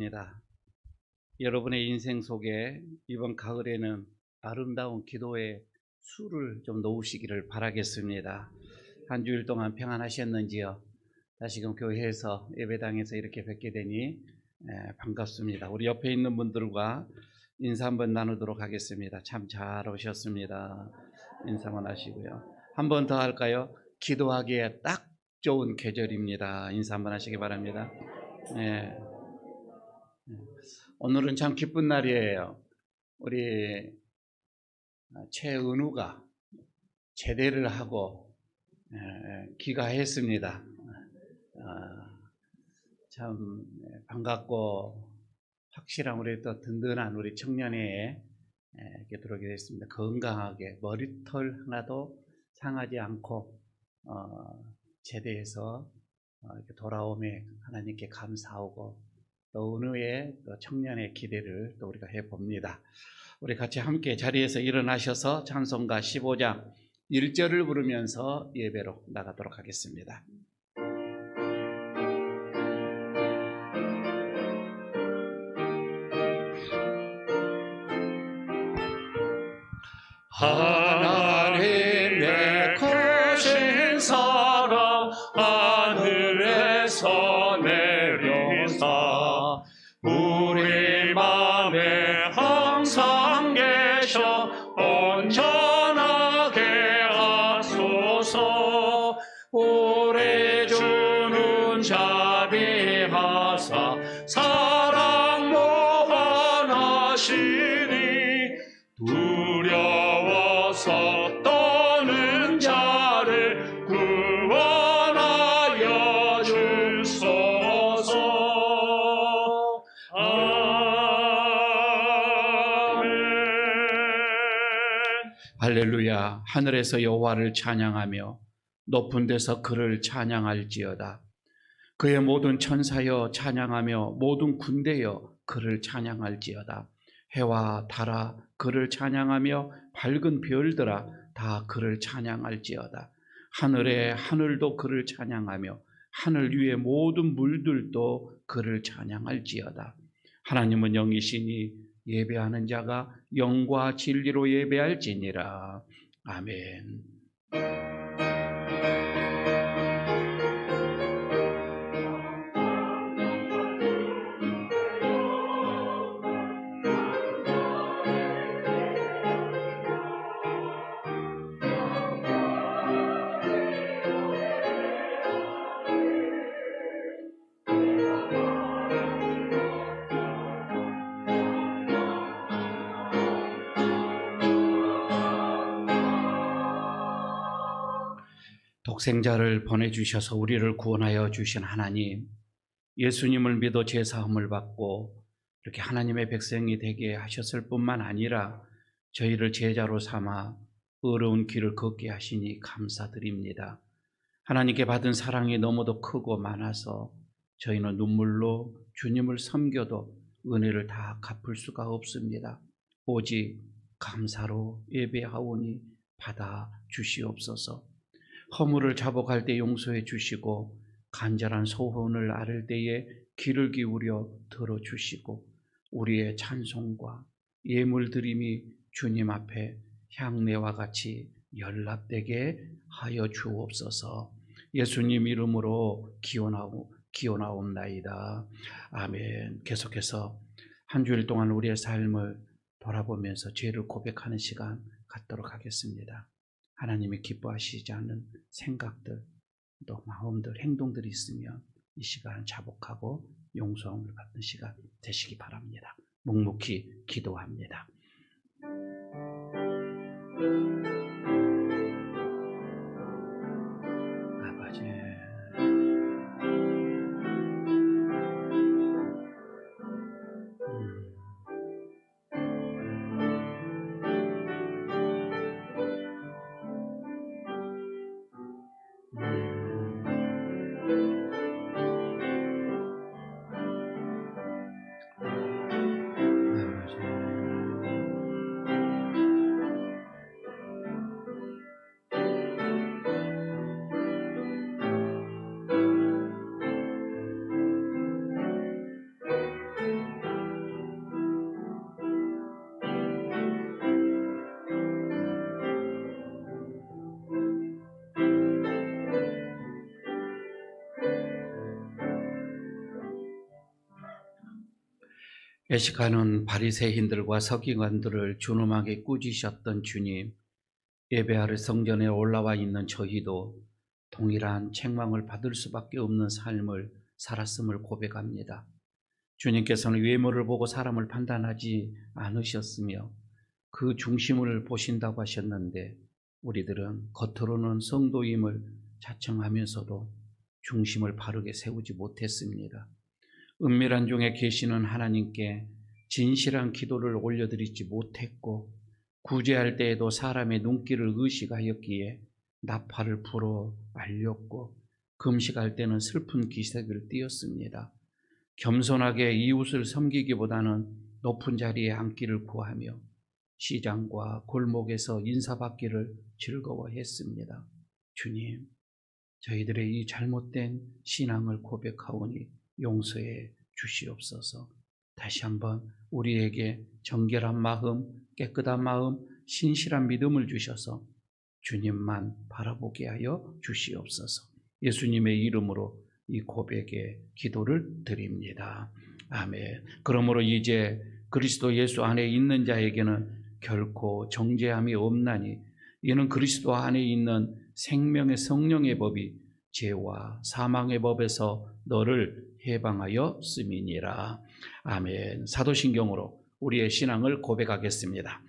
입니다. 여러분의 인생 속에 이번 가을에는 아름다운 기도의 수를 좀 놓으시기를 바라겠습니다. 한 주일 동안 평안하셨는지요? 다시금 교회에서 예배당에서 이렇게 뵙게 되니 반갑습니다. 우리 옆에 있는 분들과 인사 한번 나누도록 하겠습니다. 참 잘 오셨습니다. 인사만 하시고요. 한 번 더 할까요? 기도하기에 딱 좋은 계절입니다. 인사 한번 하시기 바랍니다. 네. 오늘은 참 기쁜 날이에요. 우리 최은우가 제대를 하고 귀가했습니다. 참 반갑고 확실한 우리 또 든든한 우리 청년회에 이렇게 들어오게 됐습니다. 건강하게 머리털 하나도 상하지 않고 제대해서 이렇게 돌아옴에 하나님께 감사하고 또 은우의 또 청년의 기대를 또 우리가 해봅니다. 우리 같이 함께 자리에서 일어나셔서 찬송가 15장 1절을 부르면서 예배로 나가도록 하겠습니다. 하나님의 크신 사랑 하늘에서 내려사 우리 맘에 항상 계셔 온전하게 하소서. 오래 주는 자비하사 사랑 무한하시니 두려워서 떠는 자를 구원하여 주소서. 아멘. 할렐루야. 하늘에서 여호와를 찬양하며 높은 데서 그를 찬양할지어다. 그의 모든 천사여 찬양하며 모든 군대여 그를 찬양할지어다. 해와 달아 그를 찬양하며 밝은 별들아 다 그를 찬양할지어다. 하늘의 하늘도 그를 찬양하며 하늘 위의 모든 물들도 그를 찬양할지어다. 하나님은 영이시니 예배하는 자가 영과 진리로 예배할지니라. 아멘. 독생자를 보내주셔서 우리를 구원하여 주신 하나님, 예수님을 믿어 죄사함을 받고 이렇게 하나님의 백성이 되게 하셨을 뿐만 아니라 저희를 제자로 삼아 어려운 길을 걷게 하시니 감사드립니다. 하나님께 받은 사랑이 너무도 크고 많아서 저희는 눈물로 주님을 섬겨도 은혜를 다 갚을 수가 없습니다. 오직 감사로 예배하오니 받아 주시옵소서. 허물을 자복할 때 용서해 주시고 간절한 소원을 아를 때에 귀를 기울여 들어주시고 우리의 찬송과 예물드림이 주님 앞에 향내와 같이 연락되게 하여 주옵소서. 예수님 이름으로 기원하옵나이다. 아멘. 계속해서 한 주일 동안 우리의 삶을 돌아보면서 죄를 고백하는 시간 갖도록 하겠습니다. 하나님이 기뻐하시지 않는 생각들, 또 마음들, 행동들이 있으면 이 시간 자복하고 용서함을 받는 시간 되시기 바랍니다. 묵묵히 기도합니다. 아버지, 애식하는 바리새인들과 서기관들을 준엄하게 꾸짖으셨던 주님, 예배하러 성전에 올라와 있는 저희도 동일한 책망을 받을 수밖에 없는 삶을 살았음을 고백합니다. 주님께서는 외모를 보고 사람을 판단하지 않으셨으며 그 중심을 보신다고 하셨는데, 우리들은 겉으로는 성도임을 자청하면서도 중심을 바르게 세우지 못했습니다. 은밀한 중에 계시는 하나님께 진실한 기도를 올려드리지 못했고, 구제할 때에도 사람의 눈길을 의식하였기에 나팔을 불어 알렸고, 금식할 때는 슬픈 기색을 띄었습니다. 겸손하게 이웃을 섬기기보다는 높은 자리에 앉기를 구하며 시장과 골목에서 인사받기를 즐거워했습니다. 주님, 저희들의 이 잘못된 신앙을 고백하오니 용서해 주시옵소서. 다시 한번 우리에게 정결한 마음, 깨끗한 마음, 신실한 믿음을 주셔서 주님만 바라보게 하여 주시옵소서. 예수님의 이름으로 이 고백의 기도를 드립니다. 아멘. 그러므로 이제 그리스도 예수 안에 있는 자에게는 결코 정죄함이 없나니, 이는 그리스도 안에 있는 생명의 성령의 법이 죄와 사망의 법에서 너를 해방하여 씀이니라. 아멘. 사도신경으로 우리의 신앙을 고백하겠습니다.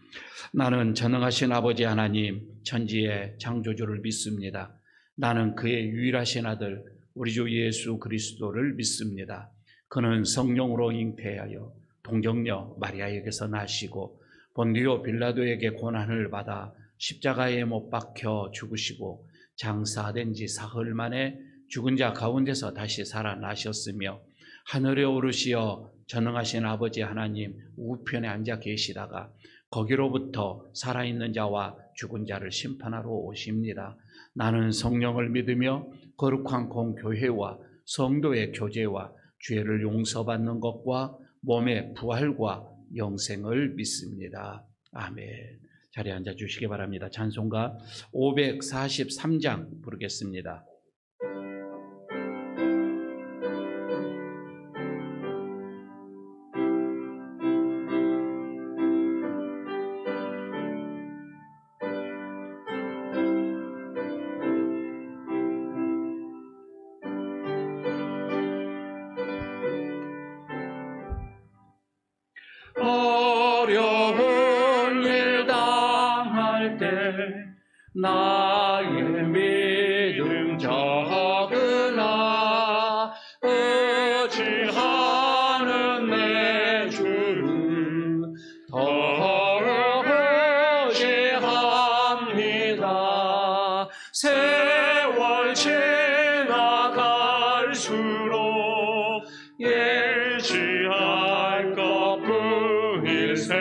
나는 전능하신 아버지 하나님, 천지의 창조주를 믿습니다. 나는 그의 유일하신 아들 우리 주 예수 그리스도를 믿습니다. 그는 성령으로 잉태하여 동정녀 마리아에게서 나시고 본디오 빌라도에게 고난을 받아 십자가에 못 박혀 죽으시고 장사된 지 사흘 만에 죽은 자 가운데서 다시 살아나셨으며 하늘에 오르시어 전능하신 아버지 하나님 우편에 앉아 계시다가 거기로부터 살아있는 자와 죽은 자를 심판하러 오십니다. 나는 성령을 믿으며 거룩한 공교회와 성도의 교제와 죄를 용서받는 것과 몸의 부활과 영생을 믿습니다. 아멘. 자리에 앉아 주시기 바랍니다. 찬송가 543장 부르겠습니다. 어려운 일 당할 때 나의 믿음 적으나 의지하는 내 주를 더욱 의지합니다. 세월 지나갈수록 예지할 것뿐일세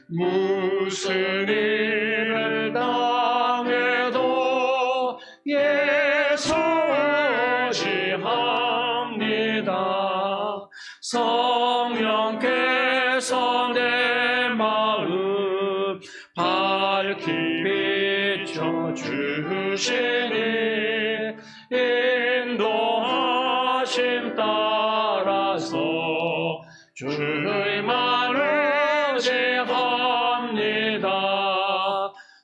무슨 일을 당해도 예수 의지합니다. 성령께서 내 마음 밝히 비춰주시니 인도하심 따라서 주의만 의지합니다.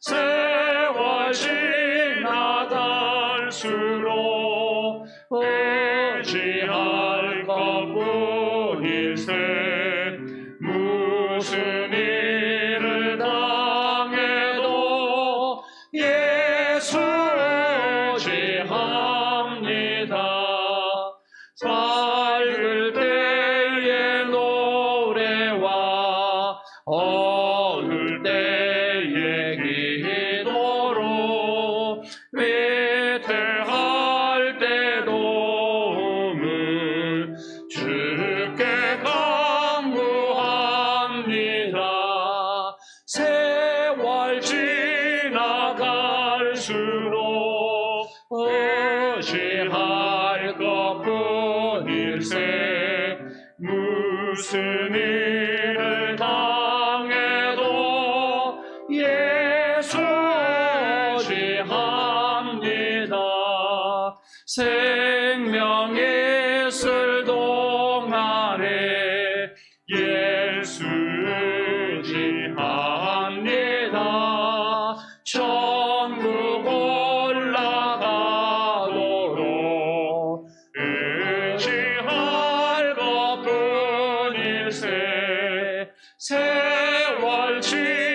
세월 지나갈수록 의지할 것뿐일세 무슨 일을 당해도 예수 의지합니다. 밝을 때의 노래와 어두울 때의 기도로 위태할 때 도움을 주께 간구합니다. 세월 지나갈수록 의지할 것뿐일세 무슨 일을 당해도 예수 의지합니다. 생명의 슬 동안에 예수 의지합니다. 천국 올라가도록 의지할 것뿐일세. 세월 지나갈수록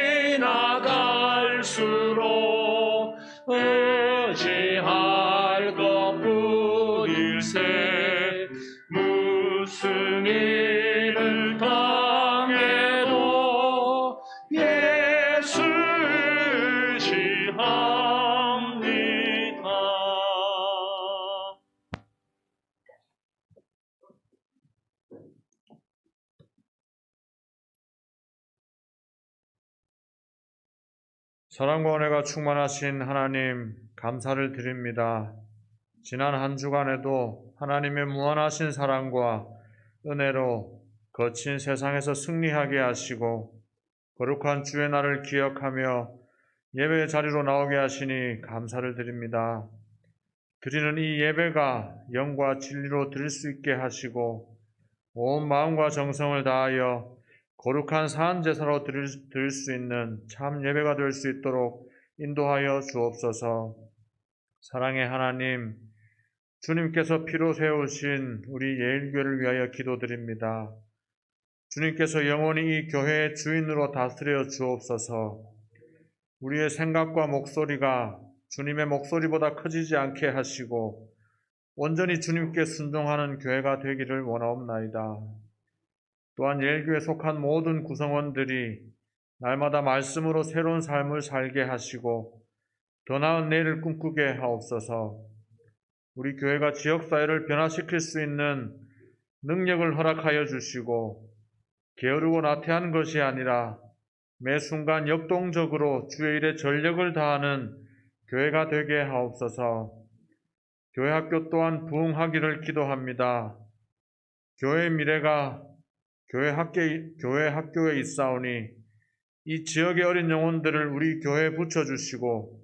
의지할 것뿐일세. 무슨 일을 당해도 예수 의지합니다. 사랑과 은혜가 충만하신 하나님, 감사를 드립니다. 지난 한 주간에도 하나님의 무한하신 사랑과 은혜로 거친 세상에서 승리하게 하시고 거룩한 주의 날을 기억하며 예배의 자리로 나오게 하시니 감사를 드립니다. 드리는 이 예배가 영과 진리로 드릴 수 있게 하시고 온 마음과 정성을 다하여 거룩한 사한 제사로 드릴 수 있는 참 예배가 될 수 있도록 인도하여 주옵소서. 사랑의 하나님, 주님께서 피로 세우신 우리 예일교회를 위하여 기도드립니다. 주님께서 영원히 이 교회의 주인으로 다스려 주옵소서. 우리의 생각과 목소리가 주님의 목소리보다 커지지 않게 하시고 온전히 주님께 순종하는 교회가 되기를 원하옵나이다. 또한 예일교회에 속한 모든 구성원들이 날마다 말씀으로 새로운 삶을 살게 하시고 더 나은 내일을 꿈꾸게 하옵소서. 우리 교회가 지역사회를 변화시킬 수 있는 능력을 허락하여 주시고 게으르고 나태한 것이 아니라 매 순간 역동적으로 주의 일에 전력을 다하는 교회가 되게 하옵소서. 교회 학교 또한 부흥하기를 기도합니다. 교회의 미래가 교회 학교에 있사오니 이 지역의 어린 영혼들을 우리 교회에 붙여주시고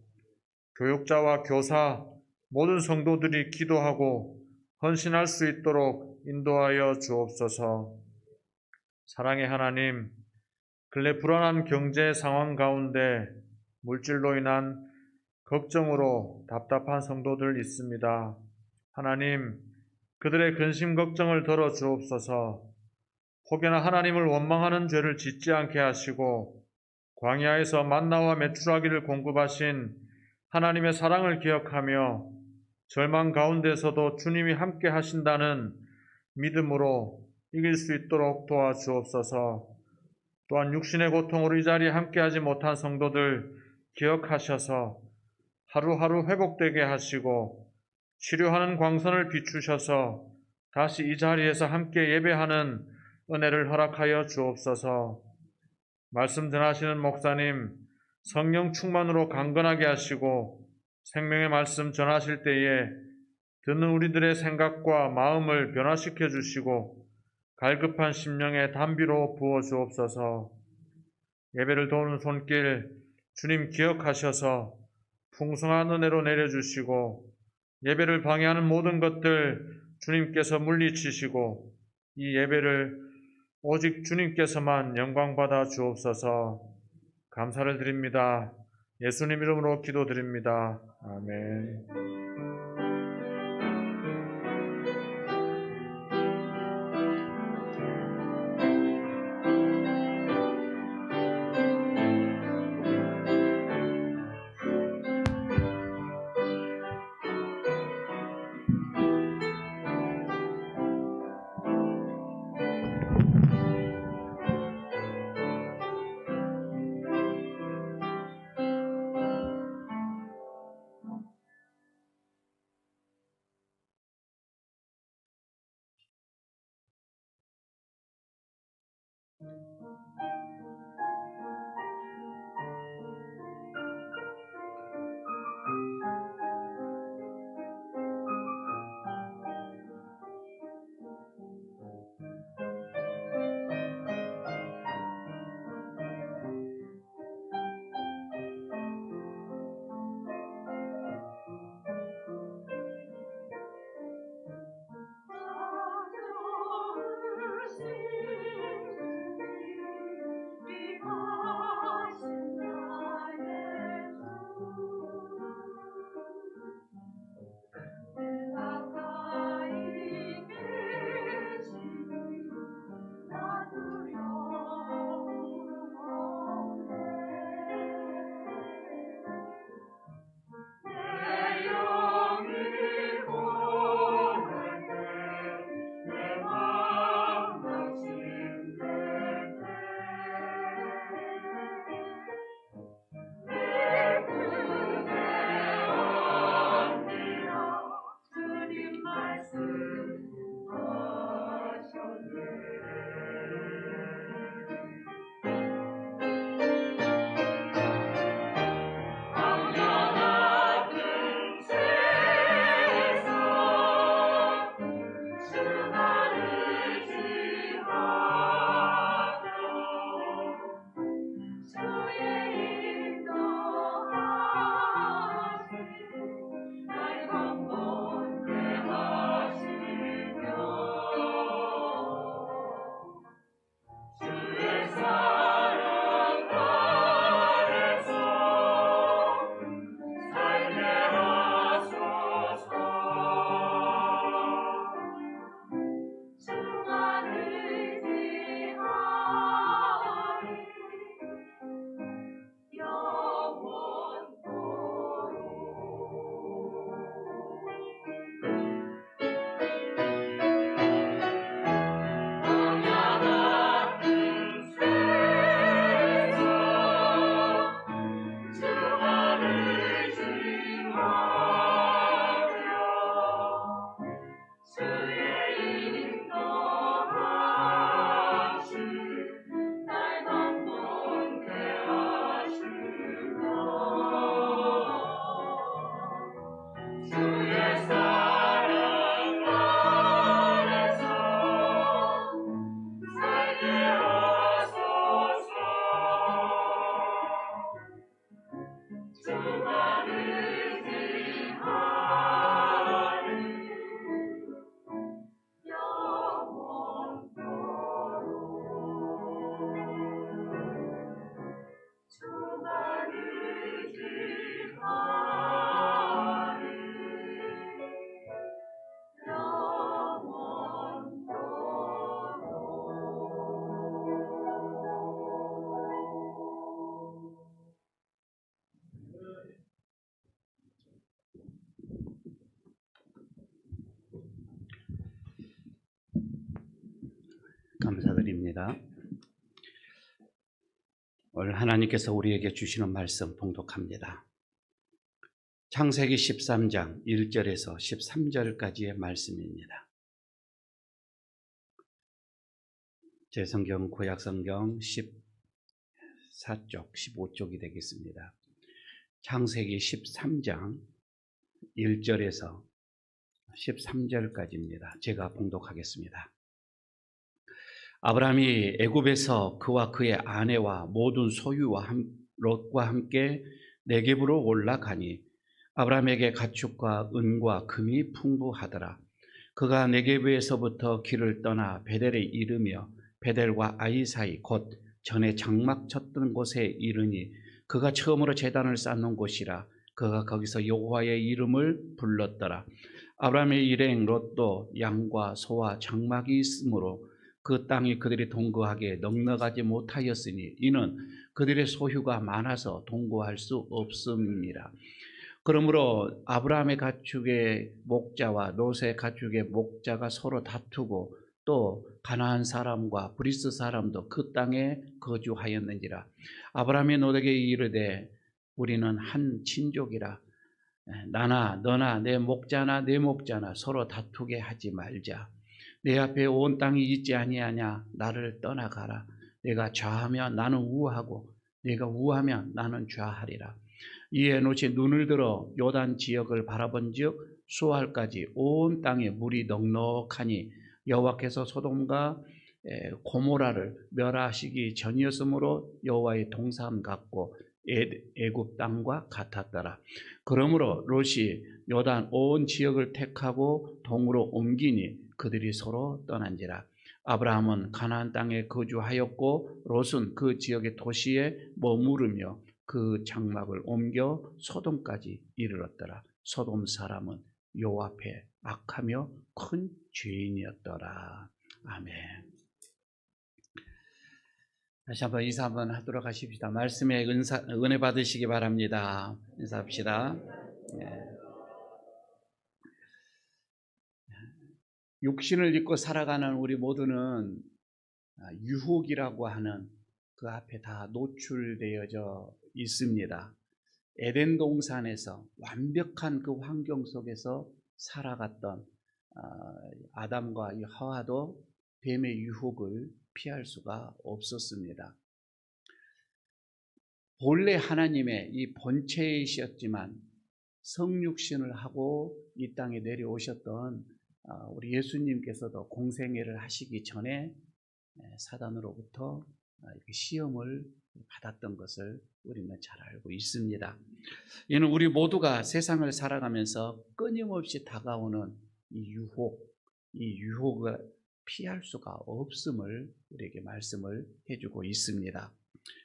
교육자와 교사, 모든 성도들이 기도하고 헌신할 수 있도록 인도하여 주옵소서. 사랑의 하나님, 근래 불안한 경제 상황 가운데 물질로 인한 걱정으로 답답한 성도들 있습니다. 하나님, 그들의 근심 걱정을 덜어 주옵소서. 혹여나 하나님을 원망하는 죄를 짓지 않게 하시고 광야에서 만나와 메추라기를 공급하신 하나님의 사랑을 기억하며 절망 가운데서도 주님이 함께 하신다는 믿음으로 이길 수 있도록 도와주옵소서. 또한 육신의 고통으로 이 자리에 함께하지 못한 성도들 기억하셔서 하루하루 회복되게 하시고 치료하는 광선을 비추셔서 다시 이 자리에서 함께 예배하는 은혜를 허락하여 주옵소서. 말씀 전하시는 목사님 성령 충만으로 강건하게 하시고 생명의 말씀 전하실 때에 듣는 우리들의 생각과 마음을 변화시켜 주시고 갈급한 심령에 담비로 부어 주옵소서. 예배를 도우는 손길 주님 기억하셔서 풍성한 은혜로 내려주시고 예배를 방해하는 모든 것들 주님께서 물리치시고 이 예배를 오직 주님께서만 영광받아 주옵소서. 감사를 드립니다. 예수님 이름으로 기도드립니다. 아멘. 감사드립니다. 오늘 하나님께서 우리에게 주시는 말씀 봉독합니다. 창세기 13장 1절에서 13절까지의 말씀입니다. 제 성경 구약성경 14쪽 15쪽이 되겠습니다. 창세기 13장 1절에서 13절까지입니다. 제가 봉독하겠습니다. 아브라함이 애굽에서 그와 그의 아내와 모든 소유와 롯과 함께 네겝으로 올라가니 아브라함에게 가축과 은과 금이 풍부하더라. 그가 네겝에서부터 길을 떠나 베델에 이르며 베델과 아이 사이 곧 전에 장막 쳤던 곳에 이르니 그가 처음으로 제단을 쌓는 곳이라. 그가 거기서 여호와의 이름을 불렀더라. 아브라함의 일행 롯도 양과 소와 장막이 있으므로 그 땅이 그들이 동거하기에 넉넉하지 못하였으니 이는 그들의 소유가 많아서 동거할 수 없음이니라. 그러므로 아브라함의 가축의 목자와 롯의 가축의 목자가 서로 다투고 또 가나안 사람과 브리스 사람도 그 땅에 거주하였는지라. 아브라함이 롯에게 이르되 우리는 한 친족이라. 나나 너나 내 목자나 내 목자나 서로 다투게 하지 말자. 내 앞에 온 땅이 있지 아니하냐. 나를 떠나가라. 내가 좌하면 나는 우하고 내가 우하면 나는 좌하리라. 이에 롯이 눈을 들어 요단 지역을 바라본즉 수알까지 온 땅에 물이 넉넉하니 여호와께서 소돔과 고모라를 멸하시기 전이었으므로 여호와의 동산 같고 애굽 땅과 같았더라. 그러므로 롯이 요단 온 지역을 택하고 동으로 옮기니 그들이 서로 떠난지라. 아브라함은 가나안 땅에 거주하였고 롯은 그 지역의 도시에 머무르며 그 장막을 옮겨 소돔까지 이르렀더라. 소돔 사람은 여호와 앞에 악하며 큰 죄인이었더라. 아멘. 다시 한번 인사 한번 하도록 하십시다. 말씀에 은혜 받으시기 바랍니다. 인사합시다. 네. 육신을 입고 살아가는 우리 모두는 유혹이라고 하는 그 앞에 다 노출되어져 있습니다. 에덴 동산에서 완벽한 그 환경 속에서 살아갔던 아담과 하와도 뱀의 유혹을 피할 수가 없었습니다. 본래 하나님의 이 본체이셨지만 성육신을 하고 이 땅에 내려오셨던 우리 예수님께서도 공생애를 하시기 전에 사단으로부터 시험을 받았던 것을 우리는 잘 알고 있습니다. 이는 우리 모두가 세상을 살아가면서 끊임없이 다가오는 이 유혹을 피할 수가 없음을 우리에게 말씀을 해주고 있습니다.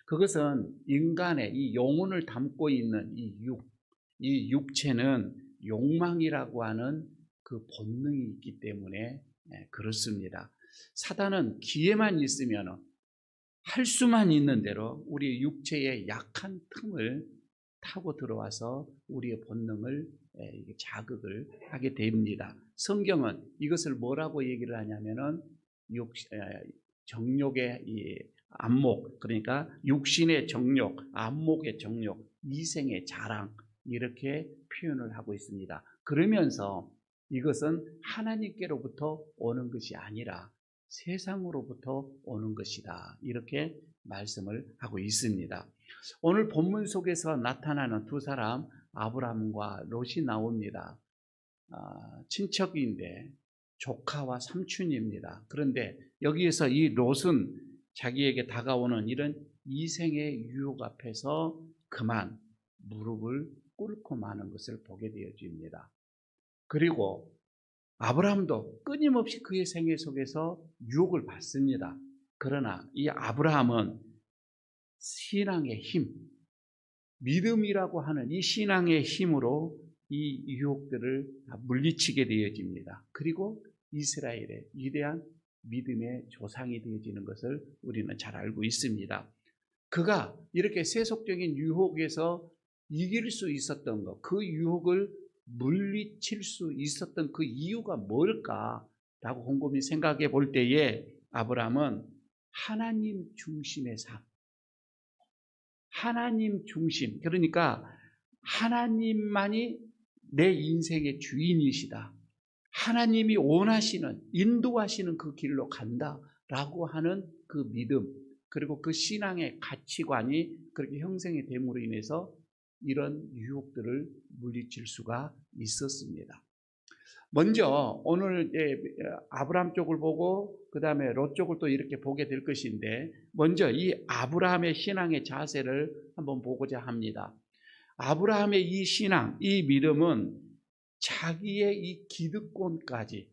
그것은 인간의 이 영혼을 담고 있는 이 육체는 욕망이라고 하는 그 본능이 있기 때문에 그렇습니다. 사단은 기회만 있으면 할 수만 있는 대로 우리 육체의 약한 틈을 타고 들어와서 우리의 본능을 자극을 하게 됩니다. 성경은 이것을 뭐라고 얘기를 하냐면은 정욕의 이 안목, 그러니까 육신의 정욕, 안목의 정욕, 이생의 자랑 이렇게 표현을 하고 있습니다. 그러면서 이것은 하나님께로부터 오는 것이 아니라 세상으로부터 오는 것이다. 이렇게 말씀을 하고 있습니다. 오늘 본문 속에서 나타나는 두 사람 아브라함과 롯이 나옵니다. 친척인데 조카와 삼촌입니다. 그런데 여기에서 이 롯은 자기에게 다가오는 이런 이생의 유혹 앞에서 그만 무릎을 꿇고 마는 것을 보게 되어집니다. 그리고 아브라함도 끊임없이 그의 생애 속에서 유혹을 받습니다. 그러나 이 아브라함은 신앙의 힘, 믿음이라고 하는 이 신앙의 힘으로 이 유혹들을 물리치게 되어집니다. 그리고 이스라엘의 위대한 믿음의 조상이 되어지는 것을 우리는 잘 알고 있습니다. 그가 이렇게 세속적인 유혹에서 이길 수 있었던 것, 그 유혹을 물리칠 수 있었던 그 이유가 뭘까라고 곰곰이 생각해 볼 때에 아브라함은 하나님 중심의 삶, 하나님 중심, 그러니까 하나님만이 내 인생의 주인이시다, 하나님이 원하시는, 인도하시는 그 길로 간다라고 하는 그 믿음, 그리고 그 신앙의 가치관이 그렇게 형성이 됨으로 인해서 이런 유혹들을 물리칠 수가 있었습니다. 먼저 오늘 아브라함 쪽을 보고 그 다음에 롯 쪽을 또 이렇게 보게 될 것인데, 먼저 이 아브라함의 신앙의 자세를 한번 보고자 합니다. 아브라함의 이 신앙, 이 믿음은 자기의 이 기득권까지,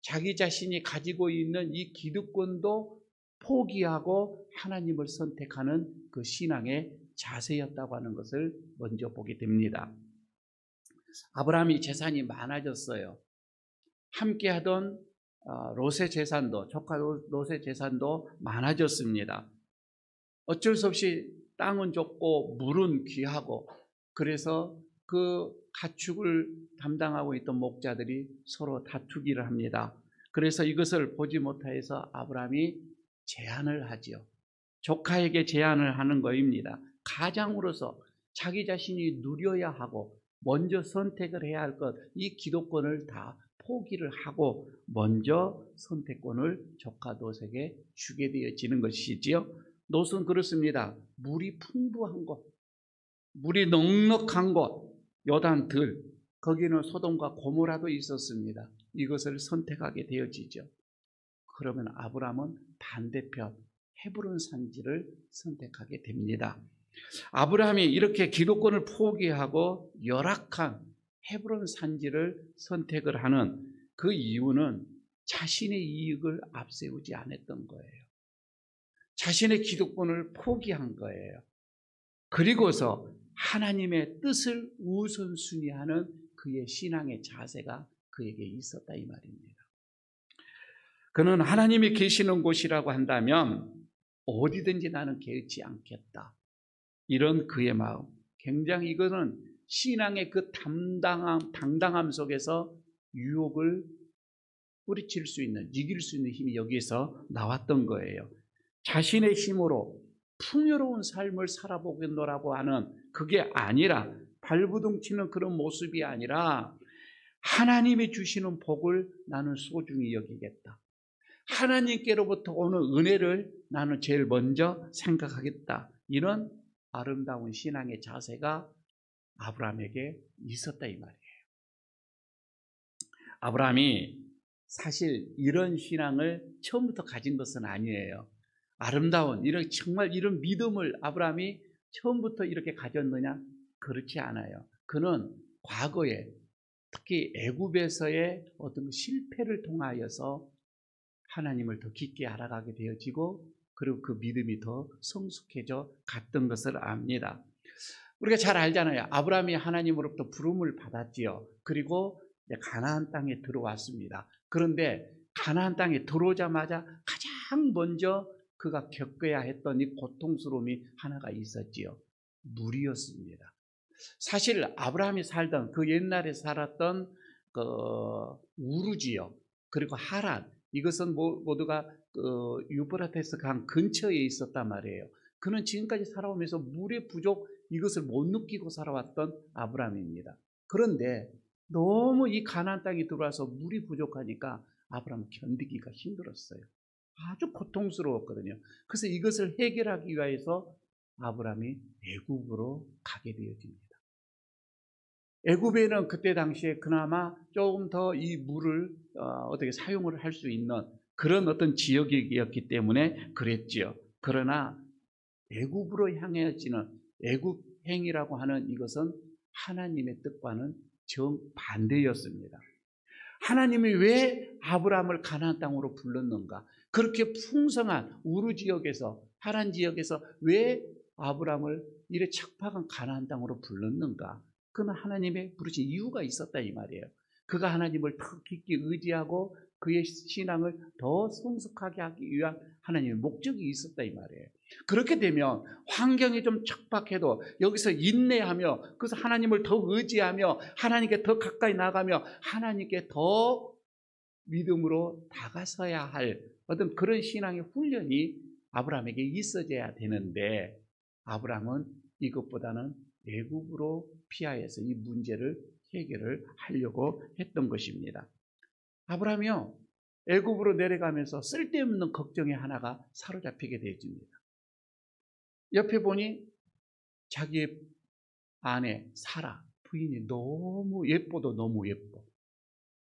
자기 자신이 가지고 있는 이 기득권도 포기하고 하나님을 선택하는 그 신앙의 자세였다고 하는 것을 먼저 보게 됩니다. 아브라함이 재산이 많아졌어요. 함께하던 롯의 재산도, 조카 롯의 재산도 많아졌습니다. 어쩔 수 없이 땅은 좁고 물은 귀하고, 그래서 그 가축을 담당하고 있던 목자들이 서로 다투기를 합니다. 그래서 이것을 보지 못하여서 아브라함이 제안을 하지요. 조카에게 제안을 하는 것입니다. 가장으로서 자기 자신이 누려야 하고 먼저 선택을 해야 할 것, 이 기득권을 다 포기를 하고 먼저 선택권을 조카 롯에게 주게 되어지는 것이지요. 롯은 그렇습니다. 물이 풍부한 곳, 물이 넉넉한 곳, 요단 들, 거기는 소돔과 고모라도 있었습니다. 이것을 선택하게 되어지죠. 그러면 아브라함은 반대편 헤브론 산지를 선택하게 됩니다. 아브라함이 이렇게 기득권을 포기하고 열악한 헤브론 산지를 선택을 하는 그 이유는 자신의 이익을 앞세우지 않았던 거예요. 자신의 기득권을 포기한 거예요. 그리고서 하나님의 뜻을 우선순위하는 그의 신앙의 자세가 그에게 있었다 이 말입니다. 그는 하나님이 계시는 곳이라고 한다면 어디든지 나는 개의치 않겠다, 이런 그의 마음, 굉장히 이거는 신앙의 그 당당함 속에서 유혹을 뿌리칠 수 있는, 이길 수 있는 힘이 여기에서 나왔던 거예요. 자신의 힘으로 풍요로운 삶을 살아보겠노라고 하는 그게 아니라, 발부둥치는 그런 모습이 아니라 하나님이 주시는 복을 나는 소중히 여기겠다, 하나님께로부터 오는 은혜를 나는 제일 먼저 생각하겠다, 이런 아름다운 신앙의 자세가 아브라함에게 있었다 이 말이에요. 아브라함이 사실 이런 신앙을 처음부터 가진 것은 아니에요. 아름다운 정말 이런 믿음을 아브라함이 처음부터 이렇게 가졌느냐? 그렇지 않아요. 그는 과거에 특히 애굽에서의 어떤 실패를 통하여서 하나님을 더 깊게 알아가게 되어지고, 그리고 그 믿음이 더 성숙해져 갔던 것을 압니다. 우리가 잘 알잖아요. 아브라함이 하나님으로부터 부름을 받았지요. 그리고 가나안 땅에 들어왔습니다. 그런데 가나안 땅에 들어오자마자 가장 먼저 그가 겪어야 했던 이 고통스러움이 하나가 있었지요. 물이었습니다. 사실 아브라함이 살던 그 옛날에 살았던 그 우르지요, 그리고 하란, 이것은 모두가 그 유브라테스 강 근처에 있었단 말이에요. 그는 지금까지 살아오면서 물의 부족, 이것을 못 느끼고 살아왔던 아브라함입니다. 그런데 너무 이 가나안 땅에 들어와서 물이 부족하니까 아브라함은 견디기가 힘들었어요. 아주 고통스러웠거든요. 그래서 이것을 해결하기 위해서 아브라함이 애굽으로 가게 되어집니다. 애굽에는 그때 당시에 그나마 조금 더 이 물을 어떻게 사용을 할 수 있는 그런 어떤 지역이었기 때문에 그랬지요. 그러나 애굽으로 향해지는 애굽 행이라고 하는 이것은 하나님의 뜻과는 정반대였습니다. 하나님이 왜 아브라함을 가나안 땅으로 불렀는가? 그렇게 풍성한 우르 지역에서, 하란 지역에서 왜 아브라함을 이래 척박한 가나안 땅으로 불렀는가? 그는 하나님의 부르신 이유가 있었다 이 말이에요. 그가 하나님을 더 깊게 의지하고 그의 신앙을 더 성숙하게 하기 위한 하나님의 목적이 있었다 이 말이에요. 그렇게 되면 환경이 좀 척박해도 여기서 인내하며, 그래서 하나님을 더 의지하며 하나님께 더 가까이 나가며 하나님께 더 믿음으로 다가서야 할 어떤 그런 신앙의 훈련이 아브라함에게 있어져야 되는데 아브라함은 이것보다는 애굽으로 피하여서 이 문제를 해결을 하려고 했던 것입니다. 아브라함이요, 애굽으로 내려가면서 쓸데없는 걱정에 하나가 사로잡히게 되어집니다. 옆에 보니 자기의 아내 사라 부인이 너무 예뻐도 너무 예뻐.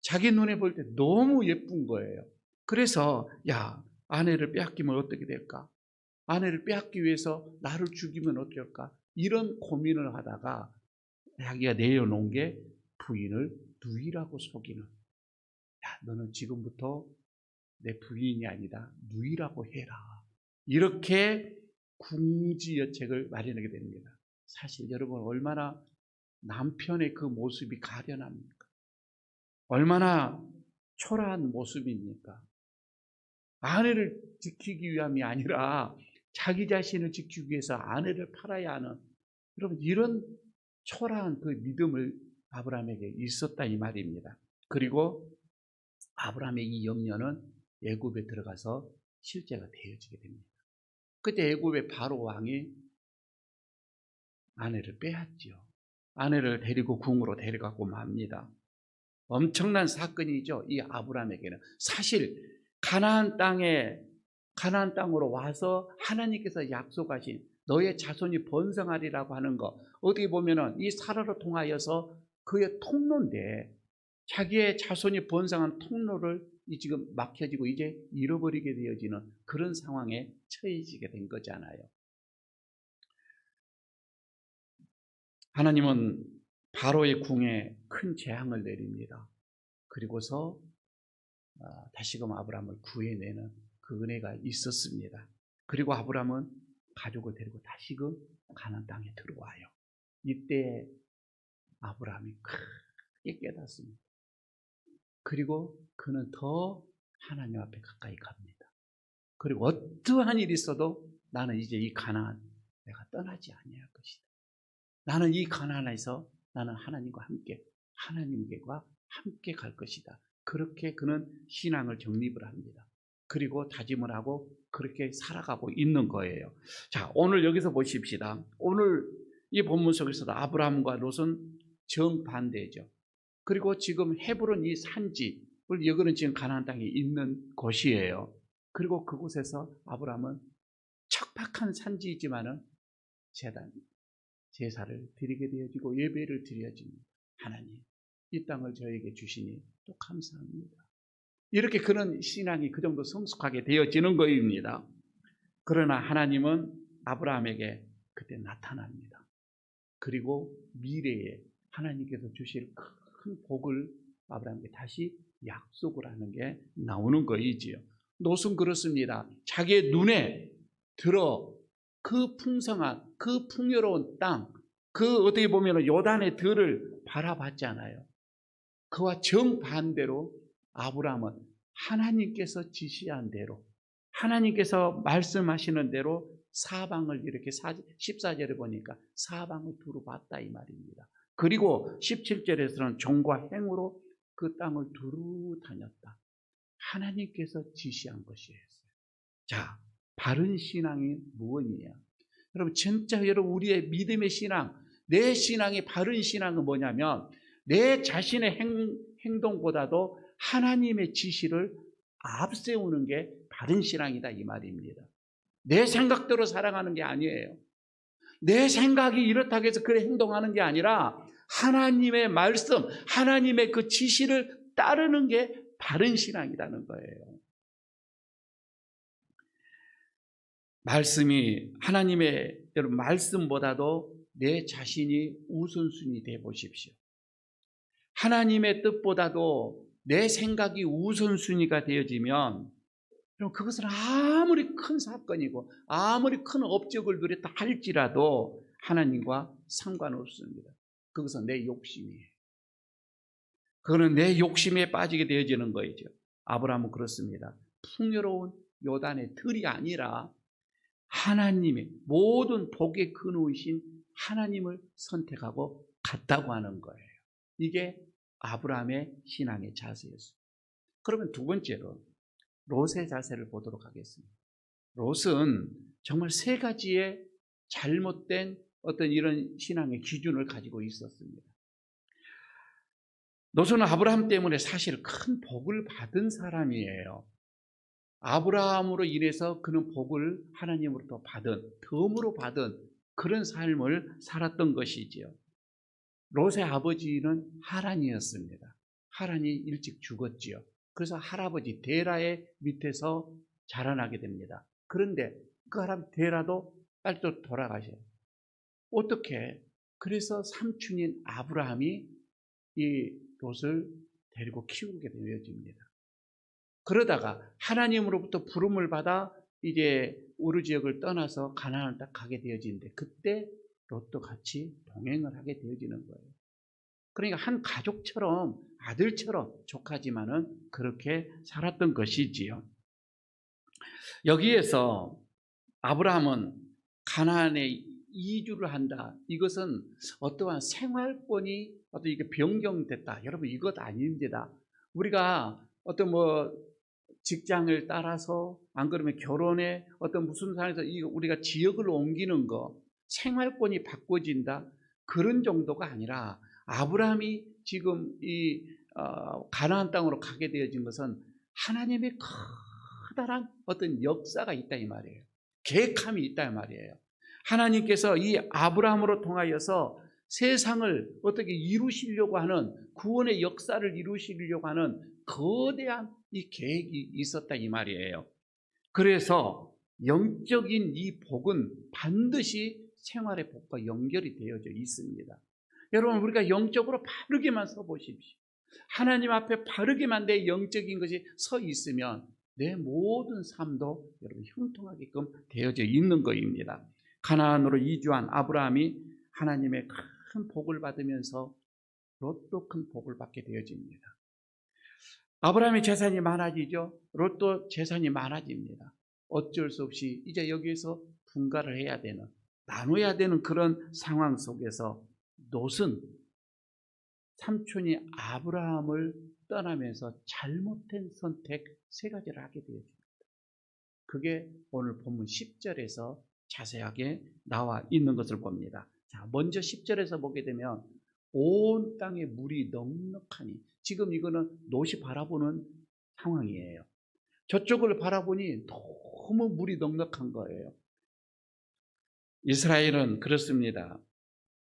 자기 눈에 볼 때 너무 예쁜 거예요. 그래서 야, 아내를 빼앗기면 어떻게 될까? 아내를 빼앗기 위해서 나를 죽이면 어떨까? 이런 고민을 하다가 자기가 내려놓은 게 부인을 누이라고 속이는. 야, 너는 지금부터 내 부인이 아니다. 누이라고 해라. 이렇게 궁지여책을 마련하게 됩니다. 사실 여러분 얼마나 남편의 그 모습이 가련합니까? 얼마나 초라한 모습입니까? 아내를 지키기 위함이 아니라 자기 자신을 지키기 위해서 아내를 팔아야 하는, 여러분 이런 초라한 그 믿음을 아브라함에게 있었다 이 말입니다. 그리고 아브라함의 이 염려는 애굽에 들어가서 실제가 되어지게 됩니다. 그때 애굽의 바로 왕이 아내를 빼앗지요. 아내를 데리고 궁으로 데려가고 맙니다. 엄청난 사건이죠. 이 아브라함에게는 사실 가나안 땅으로 와서 하나님께서 약속하신 너의 자손이 번성하리라고 하는 거, 어떻게 보면은 이 사라로 통하여서 그의 통로인데 자기의 자손이 번성한 통로를 지금 막혀지고 이제 잃어버리게 되어지는 그런 상황에 처해지게 된 거잖아요. 하나님은 바로의 궁에 큰 재앙을 내립니다. 그리고서 다시금 아브라함을 구해내는 그 은혜가 있었습니다. 그리고 아브라함은 가족을 데리고 다시금 가나안 땅에 들어와요. 이때 아브라함이 크게 깨닫습니다. 그리고 그는 더 하나님 앞에 가까이 갑니다. 그리고 어떠한 일이 있어도 나는 이제 이 가나안 내가 떠나지 아니할 것이다. 나는 이 가나안에서 나는 하나님과 함께 하나님과 함께 갈 것이다. 그렇게 그는 신앙을 정립을 합니다. 그리고 다짐을 하고 그렇게 살아가고 있는 거예요. 자, 오늘 여기서 보십시다. 오늘 이 본문 속에서도 아브라함과 롯은 정반대죠. 그리고 지금 헤브론 이 산지, 여기는 지금 가나안 땅에 있는 곳이에요. 그리고 그곳에서 아브라함은 척박한 산지이지만은 제사를 드리게 되어지고 예배를 드려집니다. 하나님, 이 땅을 저에게 주시니 또 감사합니다. 이렇게 그런 신앙이 그 정도 성숙하게 되어지는 것입니다. 그러나 하나님은 아브라함에게 그때 나타납니다. 그리고 미래에 하나님께서 주실 큰 복을 아브라함에게 다시 약속을 하는 게 나오는 것이지요. 롯은 그렇습니다. 자기의 눈에 들어 그 풍성한, 그 풍요로운 땅, 그 어떻게 보면 요단의 들을 바라봤잖아요. 그와 정반대로 아브라함은 하나님께서 지시한 대로, 하나님께서 말씀하시는 대로 사방을 이렇게 14절에 보니까 사방을 두루 봤다 이 말입니다. 그리고 17절에서는 종과 행으로 그 땅을 두루 다녔다. 하나님께서 지시한 것이었어요. 자, 바른 신앙이 무엇이냐? 여러분 진짜 여러분 우리의 믿음의 신앙, 내 신앙의 바른 신앙은 뭐냐면 내 자신의 행동보다도 하나님의 지시를 앞세우는 게 바른 신앙이다 이 말입니다. 내 생각대로 살아가는 게 아니에요. 내 생각이 이렇다고 해서 그래 행동하는 게 아니라 하나님의 말씀, 하나님의 그 지시를 따르는 게 바른 신앙이라는 거예요. 말씀이 하나님의 여러분 말씀보다도 내 자신이 우선순위 돼 보십시오. 하나님의 뜻보다도 내 생각이 우선순위가 되어지면 그것은 아무리 큰 사건이고 아무리 큰 업적을 누렸다 할지라도 하나님과 상관없습니다. 그것은 내 욕심이에요. 그거는 내 욕심에 빠지게 되어지는 거이죠. 아브라함은 그렇습니다. 풍요로운 요단의 들이 아니라 하나님의 모든 복의 근원이신 하나님을 선택하고 갔다고 하는 거예요. 이게 아브라함의 신앙의 자세였어요. 그러면 두 번째로 롯의 자세를 보도록 하겠습니다. 롯은 정말 세 가지의 잘못된 어떤 이런 신앙의 기준을 가지고 있었습니다. 롯은 아브라함 때문에 사실 큰 복을 받은 사람이에요. 아브라함으로 인해서 그는 복을 하나님으로부터 받은, 덤으로 받은 그런 삶을 살았던 것이지요. 롯의 아버지는 하란이었습니다. 하란이 일찍 죽었지요. 그래서 할아버지 데라의 밑에서 자라나게 됩니다. 그런데 그 할아버지 데라도 빨리 또 돌아가셔요. 어떻게? 그래서 삼촌인 아브라함이 이 롯을 데리고 키우게 되어집니다. 그러다가 하나님으로부터 부름을 받아 이제 우르 지역을 떠나서 가나안을 딱 가게 되어지는데 그때 롯도 같이 동행을 하게 되어지는 거예요. 그러니까 한 가족처럼 아들처럼 조카지만은 그렇게 살았던 것이지요. 여기에서 아브라함은 가나안에 이주를 한다. 이것은 어떠한 생활권이 어떤 이게 변경됐다. 여러분 이것 아닙니다. 우리가 어떤 직장을 따라서 안 그러면 결혼에 어떤 무슨 상황에서 우리가 지역을 옮기는 거, 생활권이 바꿔진다. 그런 정도가 아니라 아브라함이 지금 이 가나안 땅으로 가게 되어진 것은 하나님의 커다란 어떤 역사가 있다 이 말이에요. 계획함이 있다 이 말이에요. 하나님께서 이 아브라함으로 통하여서 세상을 어떻게 이루시려고 하는 구원의 역사를 이루시려고 하는 거대한 이 계획이 있었다 이 말이에요. 그래서 영적인 이 복은 반드시 생활의 복과 연결이 되어져 있습니다. 여러분 우리가 영적으로 바르게만 서 보십시오. 하나님 앞에 바르게만 내 영적인 것이 서 있으면 내 모든 삶도 여러분 형통하게끔 되어져 있는 것입니다. 가나안으로 이주한 아브라함이 하나님의 큰 복을 받으면서 롯도 큰 복을 받게 되어집니다. 아브라함의 재산이 많아지죠. 롯도 재산이 많아집니다. 어쩔 수 없이 이제 여기에서 분가를 해야 되는, 나눠야 되는 그런 상황 속에서 롯은 삼촌이 아브라함을 떠나면서 잘못된 선택 세 가지를 하게 되어집니다. 그게 오늘 본문 10절에서 자세하게 나와 있는 것을 봅니다. 자, 먼저 10절에서 보게 되면 온 땅에 물이 넉넉하니, 지금 이거는 롯이 바라보는 상황이에요. 저쪽을 바라보니 너무 물이 넉넉한 거예요. 이스라엘은 그렇습니다.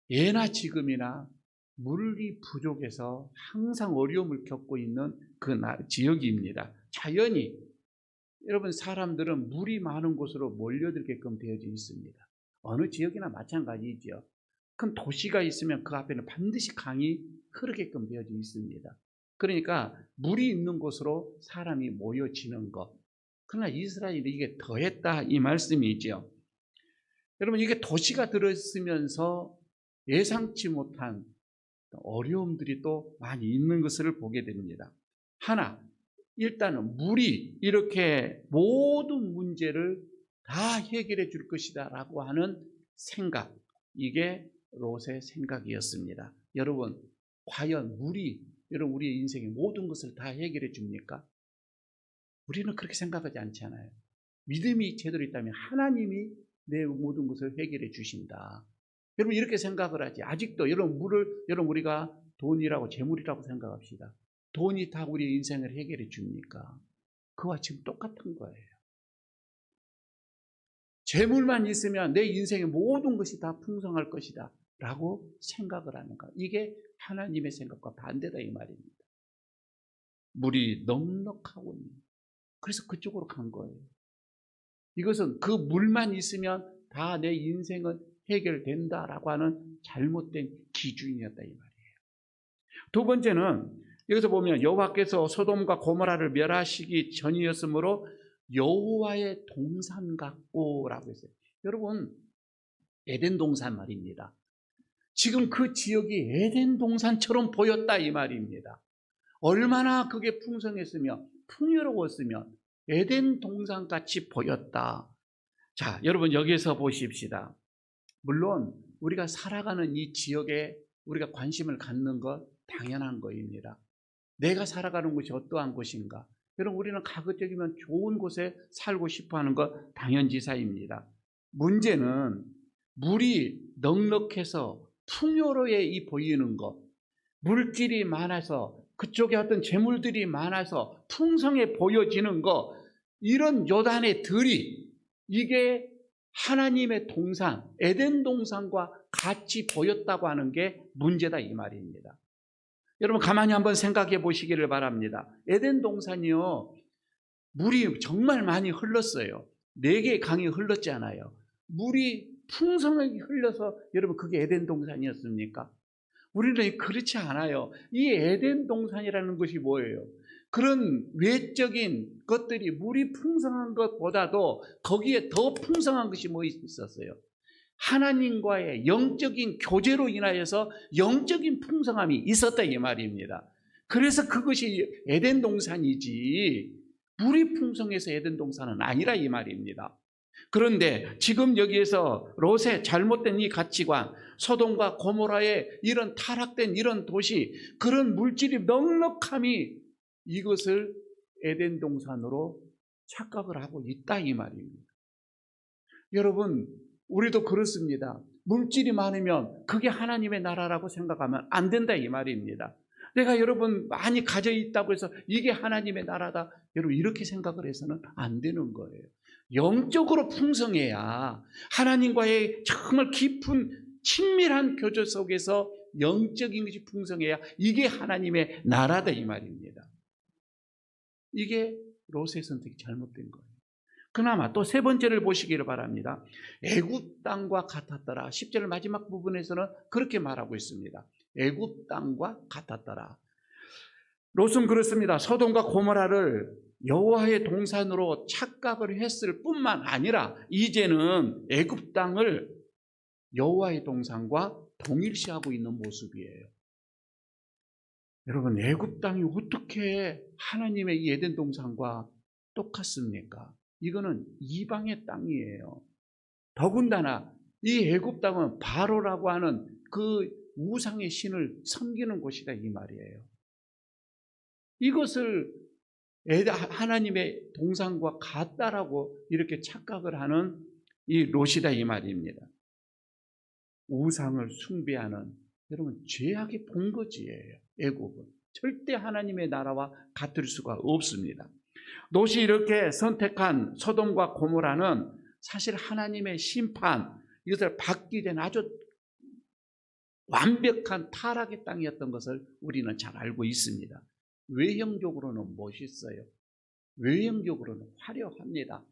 예나 지금이나 물이 부족해서 항상 어려움을 겪고 있는 그 지역입니다. 자연히 여러분 사람들은 물이 많은 곳으로 몰려들게끔 되어져 있습니다. 어느 지역이나 마찬가지죠. 큰 도시가 있으면 그 앞에는 반드시 강이 흐르게끔 되어져 있습니다. 그러니까 물이 있는 곳으로 사람이 모여지는 것. 그러나 이스라엘이 이게 더했다 이 말씀이죠. 여러분 이게 도시가 들어있으면서 예상치 못한 어려움들이 또 많이 있는 것을 보게 됩니다. 하나, 일단은 물이 이렇게 모든 문제를 다 해결해 줄 것이다 라고 하는 생각, 이게 롯의 생각이었습니다. 여러분 과연 물이 여러분 우리의 인생의 모든 것을 다 해결해 줍니까? 우리는 그렇게 생각하지 않잖아요. 믿음이 제대로 있다면 하나님이 내 모든 것을 해결해 주신다. 여러분 이렇게 생각을 하지. 아직도 여러분 여러분 우리가 돈이라고 재물이라고 생각합시다. 돈이 다 우리 인생을 해결해 줍니까? 그와 지금 똑같은 거예요. 재물만 있으면 내 인생의 모든 것이 다 풍성할 것이다 라고 생각을 하는 것. 이게 하나님의 생각과 반대다 이 말입니다. 물이 넉넉하고 그래서 그쪽으로 간 거예요. 이것은 그 물만 있으면 다 내 인생은 해결된다라고 하는 잘못된 기준이었다 이 말이에요. 두 번째는 여기서 보면 여호와께서 소돔과 고모라를 멸하시기 전이었으므로 여호와의 동산 같고라고 했어요. 여러분 에덴 동산 말입니다. 지금 그 지역이 에덴 동산처럼 보였다 이 말입니다. 얼마나 그게 풍성했으며 풍요로웠으면 에덴 동산같이 보였다. 자, 여러분 여기에서 보십시다. 물론 우리가 살아가는 이 지역에 우리가 관심을 갖는 것 당연한 것입니다. 내가 살아가는 곳이 어떠한 곳인가? 여러분 우리는 가급적이면 좋은 곳에 살고 싶어하는 것 당연지사입니다. 문제는 물이 넉넉해서 풍요로이 보이는 것, 물질이 많아서 그쪽에 어떤 재물들이 많아서 풍성해 보여지는 것, 이런 요단의 들이 이게 하나님의 동산, 에덴 동산과 같이 보였다고 하는 게 문제다 이 말입니다. 여러분 가만히 한번 생각해 보시기를 바랍니다. 에덴 동산이요, 물이 정말 많이 흘렀어요. 4개의 강이 흘렀잖아요. 물이 풍성하게 흘러서 여러분 그게 에덴 동산이었습니까? 우리는 그렇지 않아요. 이 에덴 동산이라는 것이 뭐예요? 그런 외적인 것들이 물이 풍성한 것보다도 거기에 더 풍성한 것이 뭐 있었어요? 하나님과의 영적인 교제로 인하여서 영적인 풍성함이 있었다 이 말입니다. 그래서 그것이 에덴 동산이지 물이 풍성해서 에덴 동산은 아니라 이 말입니다. 그런데 지금 여기에서 롯의 잘못된 이 가치관, 소돔과 고모라의 이런 타락된 이런 도시, 그런 물질이 넉넉함이 이것을 에덴 동산으로 착각을 하고 있다 이 말입니다. 여러분 우리도 그렇습니다. 물질이 많으면 그게 하나님의 나라라고 생각하면 안 된다 이 말입니다. 내가 여러분 많이 가져 있다고 해서 이게 하나님의 나라다, 여러분 이렇게 생각을 해서는 안 되는 거예요. 영적으로 풍성해야 하나님과의 정말 깊은 친밀한 교제 속에서 영적인 것이 풍성해야 이게 하나님의 나라다 이 말입니다. 이게 롯의 선택이 잘못된 거예요. 그나마 또 세 번째를 보시기를 바랍니다. 애굽 땅과 같았더라. 10절 마지막 부분에서는 그렇게 말하고 있습니다. 애굽 땅과 같았더라. 롯은 그렇습니다. 소돔과 고모라를 여호와의 동산으로 착각을 했을 뿐만 아니라 이제는 애굽 땅을 여호와의 동산과 동일시하고 있는 모습이에요. 여러분 애굽 땅이 어떻게 하나님의 이 에덴 동산과 똑같습니까? 이거는 이방의 땅이에요. 더군다나 이 애굽 땅은 바로라고 하는 그 우상의 신을 섬기는 곳이다 이 말이에요. 이것을 하나님의 동산과 같다라고 이렇게 착각을 하는 이 롯이다 이 말입니다. 우상을 숭배하는, 여러분 죄악의 본거지예요. 애굽은 절대 하나님의 나라와 같을 수가 없습니다. 롯이 이렇게 선택한 소돔과 고모라는 사실 하나님의 심판, 이것을 받기 전 아주 완벽한 타락의 땅이었던 것을 우리는 잘 알고 있습니다. 외형적으로는 멋있어요. 외형적으로는 화려합니다.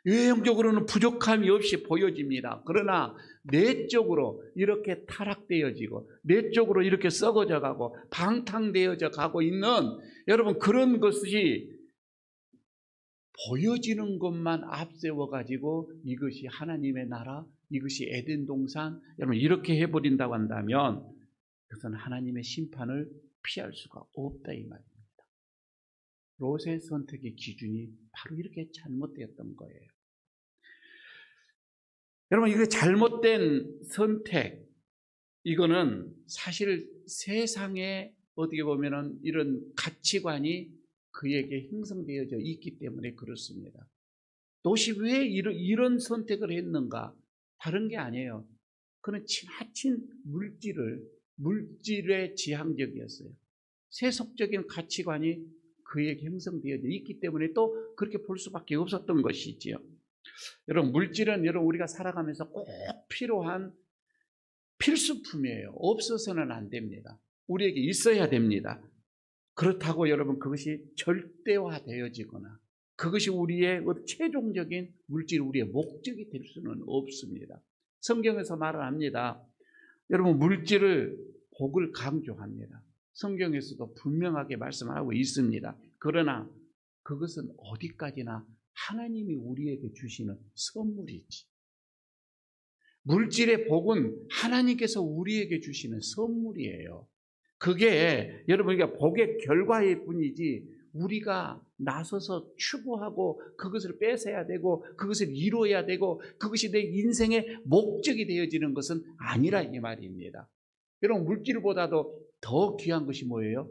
외형적으로는 부족함이 없이 보여집니다. 그러나 내적으로 이렇게 타락되어지고 내적으로 이렇게 썩어져 가고 방탕되어져 가고 있는, 여러분 그런 것이 보여지는 것만 앞세워 가지고 이것이 하나님의 나라, 이것이 에덴 동산, 여러분 이렇게 해버린다고 한다면 그것은 하나님의 심판을 피할 수가 없다 이 말입니다. 롯의 선택의 기준이 바로 이렇게 잘못되었던 거예요. 여러분 이게 잘못된 선택, 이거는 사실 세상에 어떻게 보면은 이런 가치관이 그에게 형성되어져 있기 때문에 그렇습니다. 롯이 왜 이런 선택을 했는가? 다른 게 아니에요. 그는 지나친 물질에 지향적이었어요. 세속적인 가치관이 그에게 형성되어져 있기 때문에 또 그렇게 볼 수밖에 없었던 것이지요. 여러분 물질은 여러분 우리가 살아가면서 꼭 필요한 필수품이에요. 없어서는 안 됩니다. 우리에게 있어야 됩니다. 그렇다고 여러분 그것이 절대화되어지거나 그것이 우리의 최종적인 물질, 우리의 목적이 될 수는 없습니다. 성경에서 말을 합니다. 여러분 물질을 복을 강조합니다. 성경에서도 분명하게 말씀하고 있습니다. 그러나 그것은 어디까지나 하나님이 우리에게 주시는 선물이지. 물질의 복은 하나님께서 우리에게 주시는 선물이에요. 그게 여러분 그러니까 복의 결과일 뿐이지 우리가 나서서 추구하고 그것을 뺏어야 되고 그것을 이루어야 되고 그것이 내 인생의 목적이 되어지는 것은 아니라 이 말입니다. 여러분 물질보다도 더 귀한 것이 뭐예요?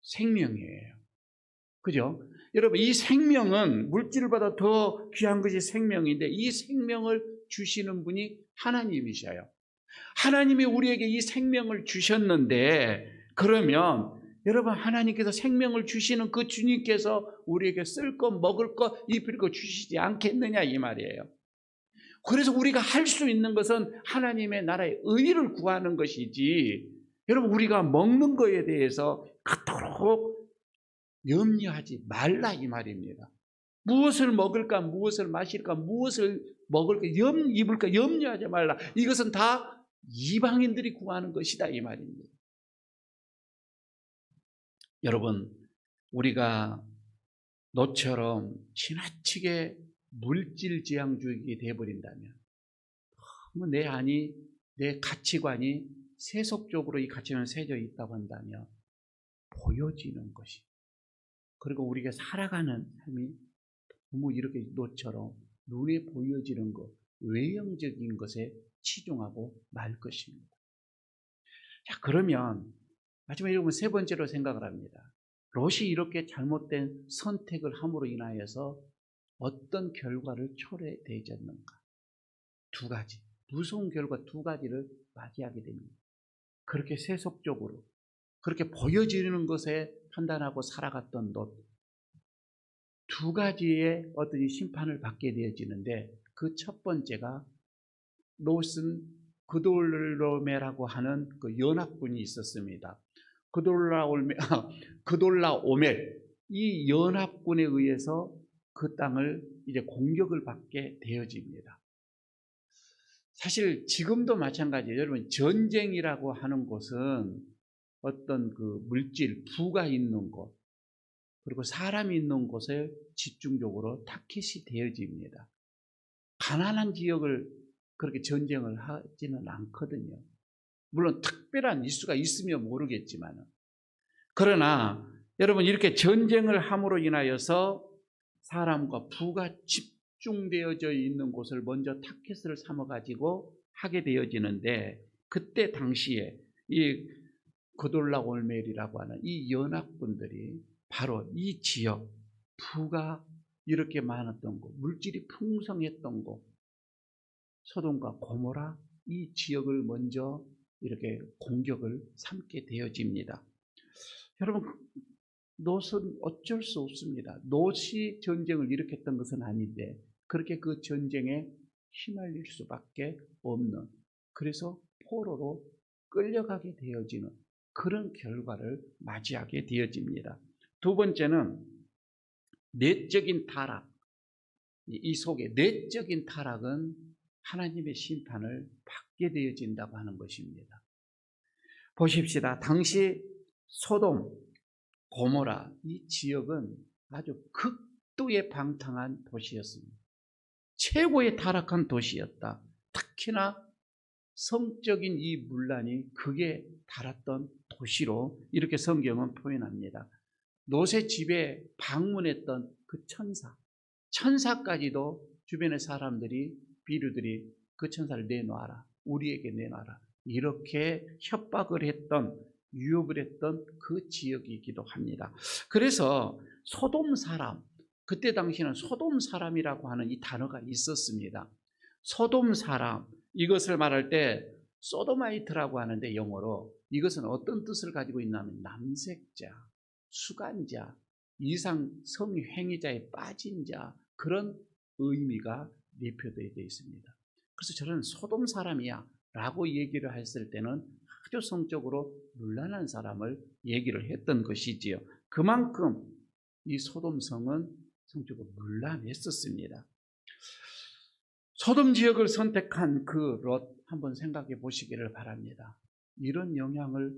생명이에요. 그죠? 여러분, 이 생명은 물질보다 더 귀한 것이 생명인데 이 생명을 주시는 분이 하나님이셔요. 하나님이 우리에게 이 생명을 주셨는데, 그러면 여러분, 하나님께서 생명을 주시는 그 주님께서 우리에게 쓸 것, 먹을 것, 입을 것 주시지 않겠느냐 이 말이에요. 그래서 우리가 할 수 있는 것은 하나님의 나라의 의를 구하는 것이지, 여러분, 우리가 먹는 것에 대해서 그토록 염려하지 말라 이 말입니다. 무엇을 먹을까, 무엇을 마실까, 무엇을 먹을까, 입을까 염려하지 말라. 이것은 다 이방인들이 구하는 것이다 이 말입니다. 여러분, 우리가 노처럼 지나치게 물질지향주의가 되어버린다면, 너무 내 안이, 내 가치관이 세속적으로 이 가치관에 새져 있다고 한다면 보여지는 것이, 그리고 우리가 살아가는 삶이 너무 이렇게 노처럼 눈에 보여지는 것, 외형적인 것에 치중하고 말 것입니다. 자, 그러면 마지막에 여러분 세 번째로 생각을 합니다. 롯이 이렇게 잘못된 선택을 함으로 인하여서 어떤 결과를 초래되지 않는가? 두 가지, 무서운 결과 두 가지를 맞이하게 됩니다. 그렇게 세속적으로, 그렇게 보여지는 것에 판단하고 살아갔던 롯, 두 가지의 어떤 심판을 받게 되어지는데, 그 첫 번째가, 롯은 그돌라오멜이라고 하는 그 연합군이 있었습니다. 그돌라오멜, 이 연합군에 의해서 그 땅을 이제 공격을 받게 되어집니다. 사실 지금도 마찬가지예요. 여러분, 전쟁이라고 하는 곳은 어떤 그 물질, 부가 있는 곳, 그리고 사람이 있는 곳에 집중적으로 타깃이 되어집니다. 가난한 지역을 그렇게 전쟁을 하지는 않거든요. 물론 특별한 이슈가 있으면 모르겠지만, 그러나 여러분, 이렇게 전쟁을 함으로 인하여서 사람과 부가 집중되어져 있는 곳을 먼저 타깃을 삼아가지고 하게 되어지는데, 그때 당시에 이 그돌라오멜이라고 하는 이 연합군들이 바로 이 지역, 부가 이렇게 많았던 곳, 물질이 풍성했던 곳, 소돔과 고모라, 이 지역을 먼저 이렇게 공격을 삼게 되어집니다. 여러분, 롯은 어쩔 수 없습니다. 롯이 전쟁을 일으켰던 것은 아닌데 그렇게 그 전쟁에 휘말릴 수밖에 없는, 그래서 포로로 끌려가게 되어지는 그런 결과를 맞이하게 되어집니다. 두 번째는 내적인 타락. 이 속에 내적인 타락은 하나님의 심판을 받게 되어진다고 하는 것입니다. 보십시다. 당시 소돔, 고모라, 이 지역은 아주 극도의 방탕한 도시였습니다. 최고의 타락한 도시였다. 특히나 성적인 이 문란이 극에 달았던 도시로 이렇게 성경은 표현합니다. 롯의 집에 방문했던 그 천사까지도 주변의 사람들이, 비류들이 그 천사를 내놔라, 우리에게 내놔라, 이렇게 협박을 했던, 유혹을 했던 그 지역이기도 합니다. 그래서 소돔 사람, 그때 당시에는 소돔 사람이라고 하는 이 단어가 있었습니다. 소돔 사람, 이것을 말할 때 소도마이트라고 하는데, 영어로 이것은 어떤 뜻을 가지고 있냐면 남색자, 수간자, 이상 성행위자에 빠진 자, 그런 의미가 내표되어 있습니다. 그래서 저는 소돔 사람이야 라고 얘기를 했을 때는 아주 성적으로 문란한 사람을 얘기를 했던 것이지요. 그만큼 이 소돔성은 성적으로 문란했었습니다. 소돔 지역을 선택한 그 롯, 한번 생각해 보시기를 바랍니다. 이런 영향을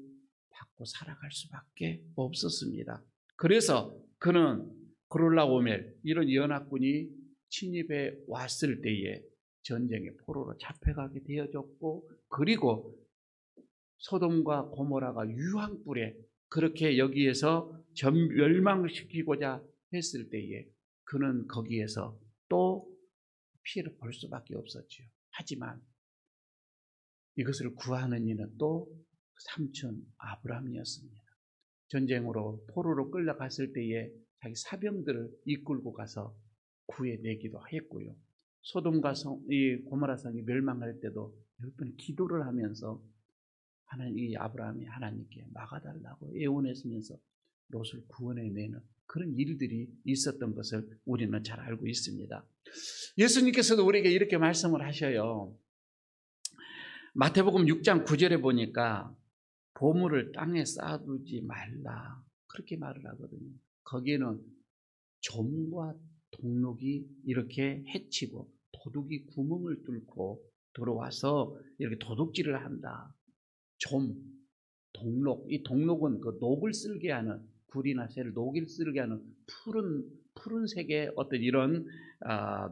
받고 살아갈 수밖에 없었습니다. 그래서 그는 그돌라오멜, 이런 연합군이 침입해 왔을 때에 전쟁의 포로로 잡혀가게 되어졌고, 그리고 소돔과 고모라가 유황불에 그렇게 여기에서 멸망시키고자 했을 때에 그는 거기에서 또 피해를 볼 수밖에 없었죠. 하지만 이것을 구하는 이는 또 삼촌 아브라함이었습니다. 전쟁으로 포로로 끌려갔을 때에 자기 사병들을 이끌고 가서 구해내기도 했고요. 소돔과 이 고모라 성이 멸망할 때도 몇 번 기도를 하면서 이 아브라함이 하나님께 막아달라고 애원했으면서 롯을 구원해내는 그런 일들이 있었던 것을 우리는 잘 알고 있습니다. 예수님께서도 우리에게 이렇게 말씀을 하셔요. 마태복음 6장 9절에 보니까 보물을 땅에 쌓아두지 말라 그렇게 말을 하거든요. 거기에는 좀과 동록이 이렇게 해치고 도둑이 구멍을 뚫고 들어와서 이렇게 도둑질을 한다. 좀, 동록, 이 동록은 그 녹을 쓸게 하는 굴이나 쇠를 녹을 쓸게 하는 푸른색의 어떤 이런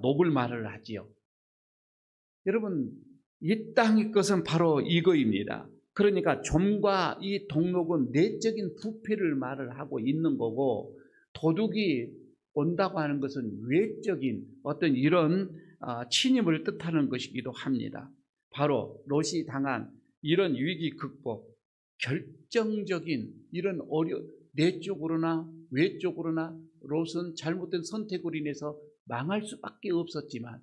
녹을 말을 하지요. 여러분, 이 땅의 것은 바로 이거입니다. 그러니까 좀과 이 동록은 내적인 부패를 말을 하고 있는 거고, 도둑이 온다고 하는 것은 외적인 어떤 이런 침입을 뜻하는 것이기도 합니다. 바로 롯이 당한 이런 위기 극복, 결정적인 이런 내적으로나 외적으로나 롯은 잘못된 선택으로 인해서 망할 수밖에 없었지만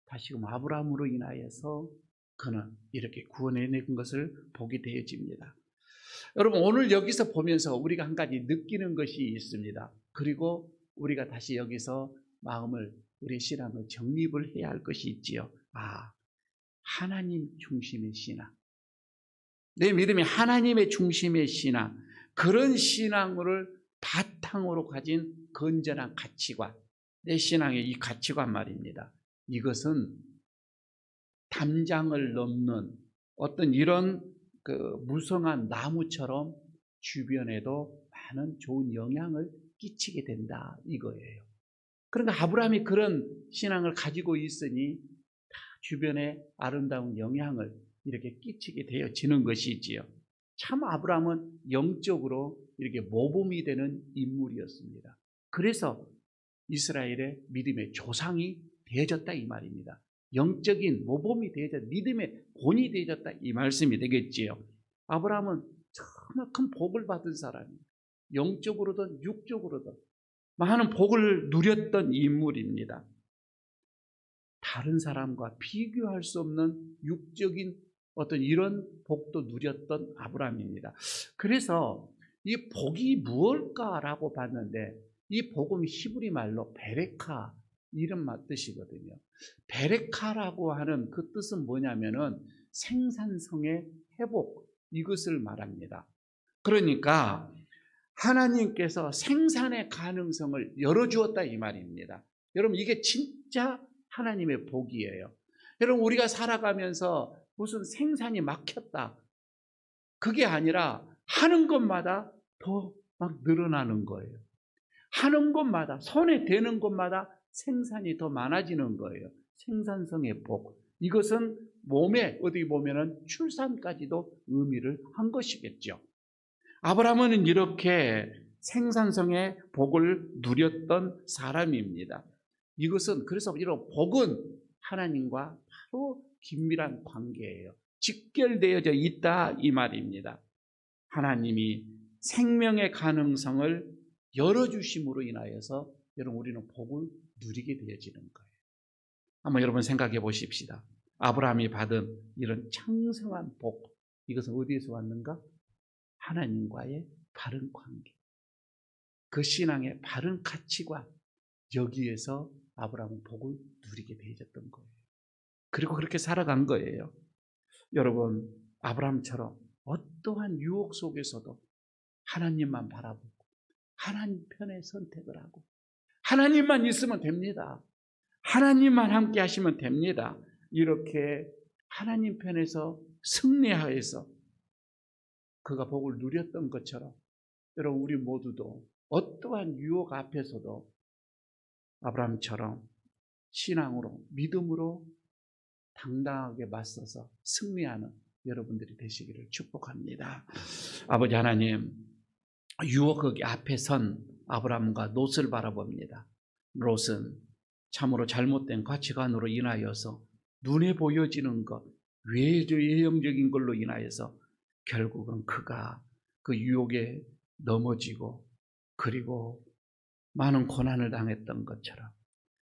다시금 아브라함으로 인하여서 그는 이렇게 구원해낸 것을 보게 되어집니다. 여러분, 오늘 여기서 보면서 우리가 한 가지 느끼는 것이 있습니다. 그리고 우리가 다시 여기서 우리의 신앙을 정립을 해야 할 것이 있지요. 하나님 중심의 신앙. 내 믿음이 하나님의 중심의 신앙, 그런 신앙을 바탕으로 가진 건전한 가치관, 내 신앙의 이 가치관 말입니다. 이것은 담장을 넘는 어떤 이런 무성한 나무처럼 주변에도 많은 좋은 영향을 끼치게 된다 이거예요. 그러니까 아브라함이 그런 신앙을 가지고 있으니 주변에 아름다운 영향을 이렇게 끼치게 되어지는 것이지요. 참 아브라함은 영적으로 이렇게 모범이 되는 인물이었습니다. 그래서 이스라엘의 믿음의 조상이 되어졌다 이 말입니다. 영적인 모범이 되어졌다, 믿음의 본이 되어졌다 이 말씀이 되겠지요. 아브라함은 정말 큰 복을 받은 사람이에요. 영적으로든 육적으로든 많은 복을 누렸던 인물입니다. 다른 사람과 비교할 수 없는 육적인 어떤 이런 복도 누렸던 아브라함입니다. 그래서 이 복이 무엇일까라고 봤는데 이 복은 히브리 말로 베레카 이런 뜻이거든요. 베레카라고 하는 그 뜻은 뭐냐면은 생산성의 회복 이것을 말합니다. 그러니까 하나님께서 생산의 가능성을 열어주었다 이 말입니다. 여러분, 이게 진짜 하나님의 복이에요. 여러분, 우리가 살아가면서 무슨 생산이 막혔다 그게 아니라 하는 것마다 더 막 늘어나는 거예요. 하는 것마다 손에 대는 것마다 생산이 더 많아지는 거예요. 생산성의 복. 이것은 몸에 어떻게 보면은 출산까지도 의미를 한 것이겠죠. 아브라함은 이렇게 생산성의 복을 누렸던 사람입니다. 이것은 그래서 이런 복은 하나님과 바로 긴밀한 관계예요. 직결되어져 있다 이 말입니다. 하나님이 생명의 가능성을 열어주심으로 인하여서 여러분 우리는 복을 누리게 되어지는 거예요. 한번 여러분 생각해 보십시다. 아브라함이 받은 이런 창성한 복, 이것은 어디에서 왔는가? 하나님과의 바른 관계, 그 신앙의 바른 가치관, 여기에서 아브라함은 복을 누리게 되어졌던 거예요. 그리고 그렇게 살아간 거예요. 여러분, 아브라함처럼 어떠한 유혹 속에서도 하나님만 바라보고 하나님 편에 선택을 하고 하나님만 있으면 됩니다. 하나님만 함께 하시면 됩니다. 이렇게 하나님 편에서 승리하여서 그가 복을 누렸던 것처럼 여러분 우리 모두도 어떠한 유혹 앞에서도 아브라함처럼 신앙으로 믿음으로 당당하게 맞서서 승리하는 여러분들이 되시기를 축복합니다. 아버지 하나님, 유혹 앞에 선 아브라함과 롯을 바라봅니다. 롯은 참으로 잘못된 가치관으로 인하여서 눈에 보여지는 것, 외형적인 걸로 인하여서 결국은 그가 그 유혹에 넘어지고 그리고 많은 고난을 당했던 것처럼.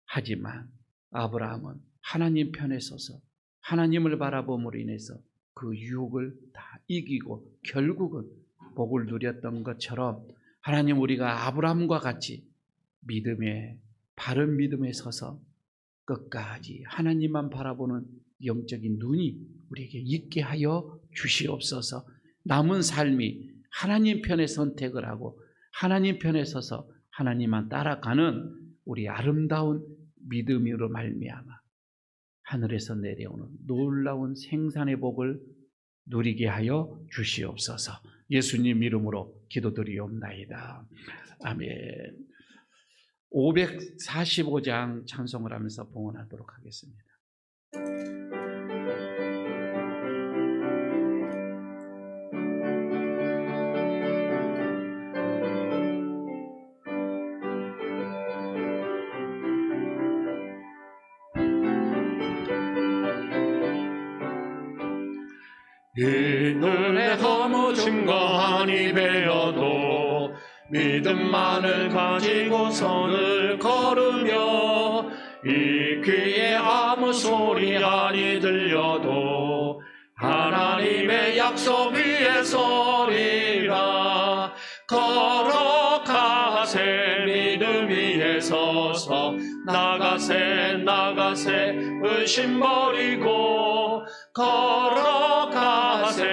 하지만 아브라함은 하나님 편에 서서 하나님을 바라봄으로 인해서 그 유혹을 다 이기고 결국은 복을 누렸던 것처럼 하나님, 우리가 아브라함과 같이 믿음에, 바른 믿음에 서서 끝까지 하나님만 바라보는 영적인 눈이 우리에게 있게 하여 주시옵소서. 남은 삶이 하나님 편에 선택을 하고 하나님 편에 서서 하나님만 따라가는 우리 아름다운 믿음으로 말미암아 하늘에서 내려오는 놀라운 생산의 복을 누리게 하여 주시옵소서. 예수님 이름으로 기도드리옵나이다. 아멘. 545장 찬송을 하면서 봉헌하도록 하겠습니다. 이 눈에 허무 증거하니 배어도 믿음만을 가지고 선을 걸으며 이 귀에 아무 소리 아니 들려도 하나님의 약속 위에 서리라. 걸어가세 믿음 위에 서서 나가세 의심 버리고 걸어가세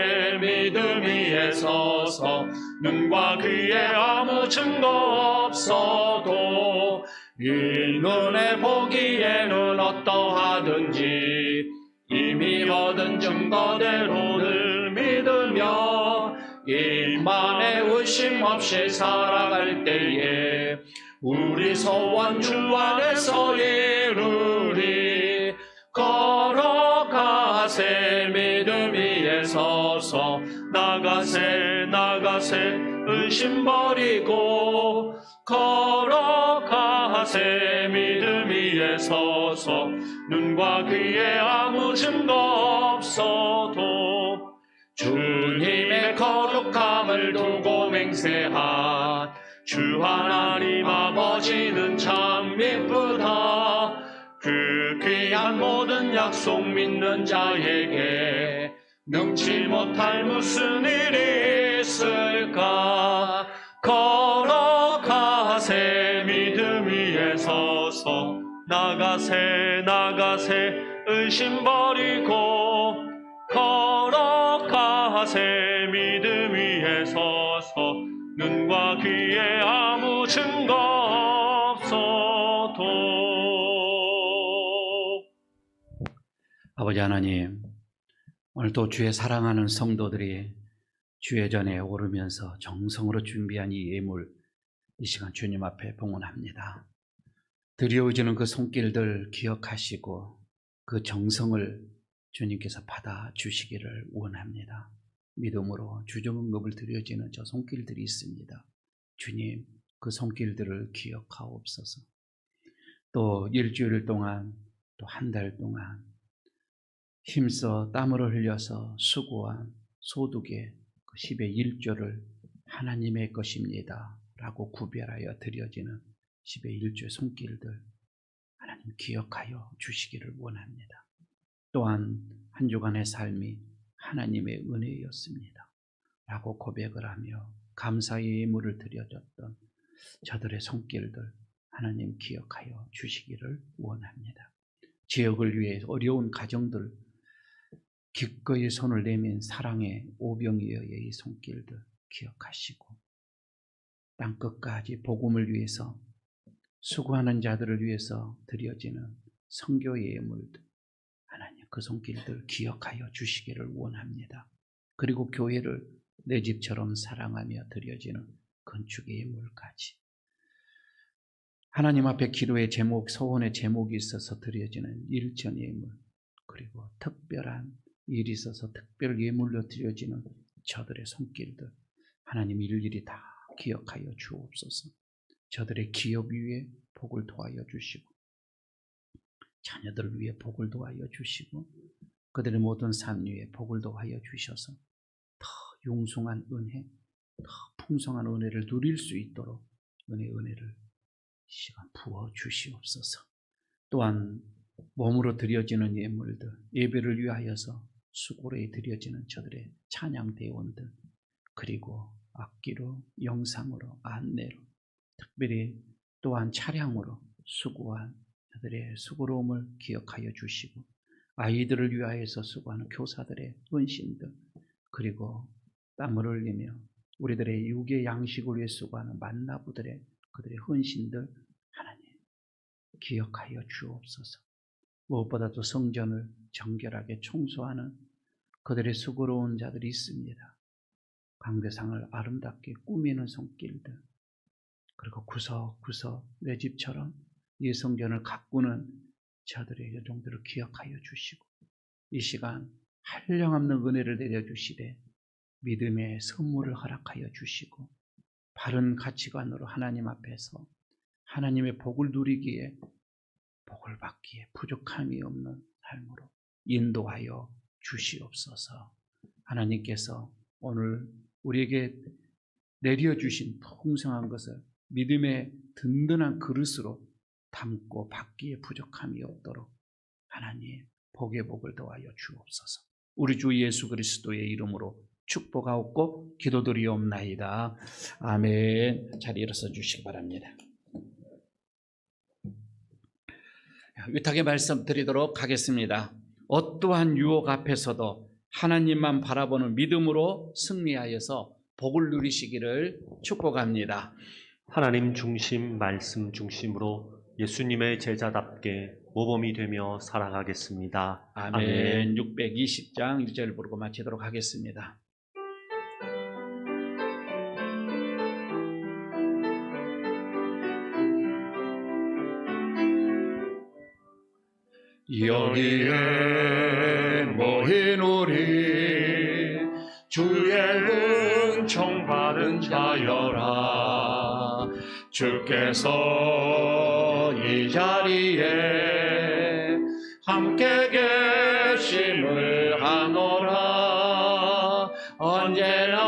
믿음 위에 서서 눈과 귀에 아무 증거 없어도 이 눈에 보기에는 어떠하든지 이미 얻은 증거대로를 믿으며 이 맘에 의심 없이 살아갈 때에 우리 소원 주 안에서 이루리. 걸어가세 믿음 위에 서서 나가세 의심 버리고 걸어가세 믿음 위에 서서 눈과 귀에 아무 증거 없어도 주님의 거룩함을 두고 맹세한 주 하나님 아버지는 참 미쁘다. 그 귀한 모든 약속 믿는 자에게 능치 못할 무슨 일이 있을까. 걸어가세 믿음 위에 서서 나가세 의심 버리고 걸어가세 믿음 위에 서서 눈과 귀에 아무 증거 없어도. 아버지 하나님, 오늘도 주의 사랑하는 성도들이 주의 전에 오르면서 정성으로 준비한 이 예물, 이 시간 주님 앞에 봉헌합니다. 드려지는 그 손길들 기억하시고 그 정성을 주님께서 받아주시기를 원합니다. 믿음으로 주정응급을 드려지는 저 손길들이 있습니다. 주님, 그 손길들을 기억하옵소서. 또 일주일 동안, 또 한 달 동안 힘써 땀을 흘려서 수고한 소득의 그 10의 1조를 하나님의 것입니다 라고 구별하여 드려지는 10의 1조의 손길들 하나님 기억하여 주시기를 원합니다. 또한 한 주간의 삶이 하나님의 은혜였습니다 라고 고백을 하며 감사의 예물을 드려졌던 저들의 손길들 하나님 기억하여 주시기를 원합니다. 지역을 위해 어려운 가정들 기꺼이 손을 내민 사랑의 오병이어의 이 손길들 기억하시고 땅끝까지 복음을 위해서 수고하는 자들을 위해서 드려지는 선교의 예물들 하나님 그 손길들 기억하여 주시기를 원합니다. 그리고 교회를 내 집처럼 사랑하며 드려지는 건축의 예물까지 하나님 앞에 기도의 제목, 소원의 제목이 있어서 드려지는 일전 예물 그리고 특별한 일이 있어서 특별 예물로 드려지는 저들의 손길들 하나님 일일이 다 기억하여 주옵소서. 저들의 기업 위에 복을 도하여 주시고 자녀들을 위해 복을 도하여 주시고 그들의 모든 삶 위에 복을 도하여 주셔서 더 용숭한 은혜, 더 풍성한 은혜를 누릴 수 있도록 은혜를 시간 부어 주시옵소서. 또한 몸으로 드려지는 예물들, 예배를 위하여서 수고로에 드려지는 저들의 찬양 대원들, 그리고 악기로, 영상으로, 안내로, 특별히 또한 차량으로 수고한 저들의 수고로움을 기억하여 주시고, 아이들을 위하여서 수고하는 교사들의 헌신들, 그리고 땀을 흘리며 우리들의 육의 양식을 위해 수고하는 만나부들의 그들의 헌신들 하나님 기억하여 주옵소서. 무엇보다도 성전을 정결하게 청소하는 그들의 수고로운 자들이 있습니다. 강대상을 아름답게 꾸미는 손길들, 그리고 구석구석 내 집처럼 이 성전을 가꾸는 자들의 여종들을 기억하여 주시고, 이 시간 한량없는 은혜를 내려주시되 믿음의 선물을 허락하여 주시고, 바른 가치관으로 하나님 앞에서 하나님의 복을 누리기에, 복을 받기에 부족함이 없는 삶으로 인도하여 주시옵소서. 하나님께서 오늘 우리에게 내려주신 풍성한 것을 믿음의 든든한 그릇으로 담고 받기에 부족함이 없도록 하나님 복의 복을 더하여 주옵소서. 우리 주 예수 그리스도의 이름으로 축복하옵고 기도드리옵나이다. 아멘. 자리 일어서 주시기 바랍니다. 위탁의 말씀 드리도록 하겠습니다. 어떠한 유혹 앞에서도 하나님만 바라보는 믿음으로 승리하여서 복을 누리시기를 축복합니다. 하나님 중심, 말씀 중심으로 예수님의 제자답게 모범이 되며 살아가겠습니다. 아멘. 620장 1절 부르고 마치도록 하겠습니다. 여기에 모인 우리 주의 은총 받은 자여라. 주께서 이 자리에 함께 계심을 하노라. 언제나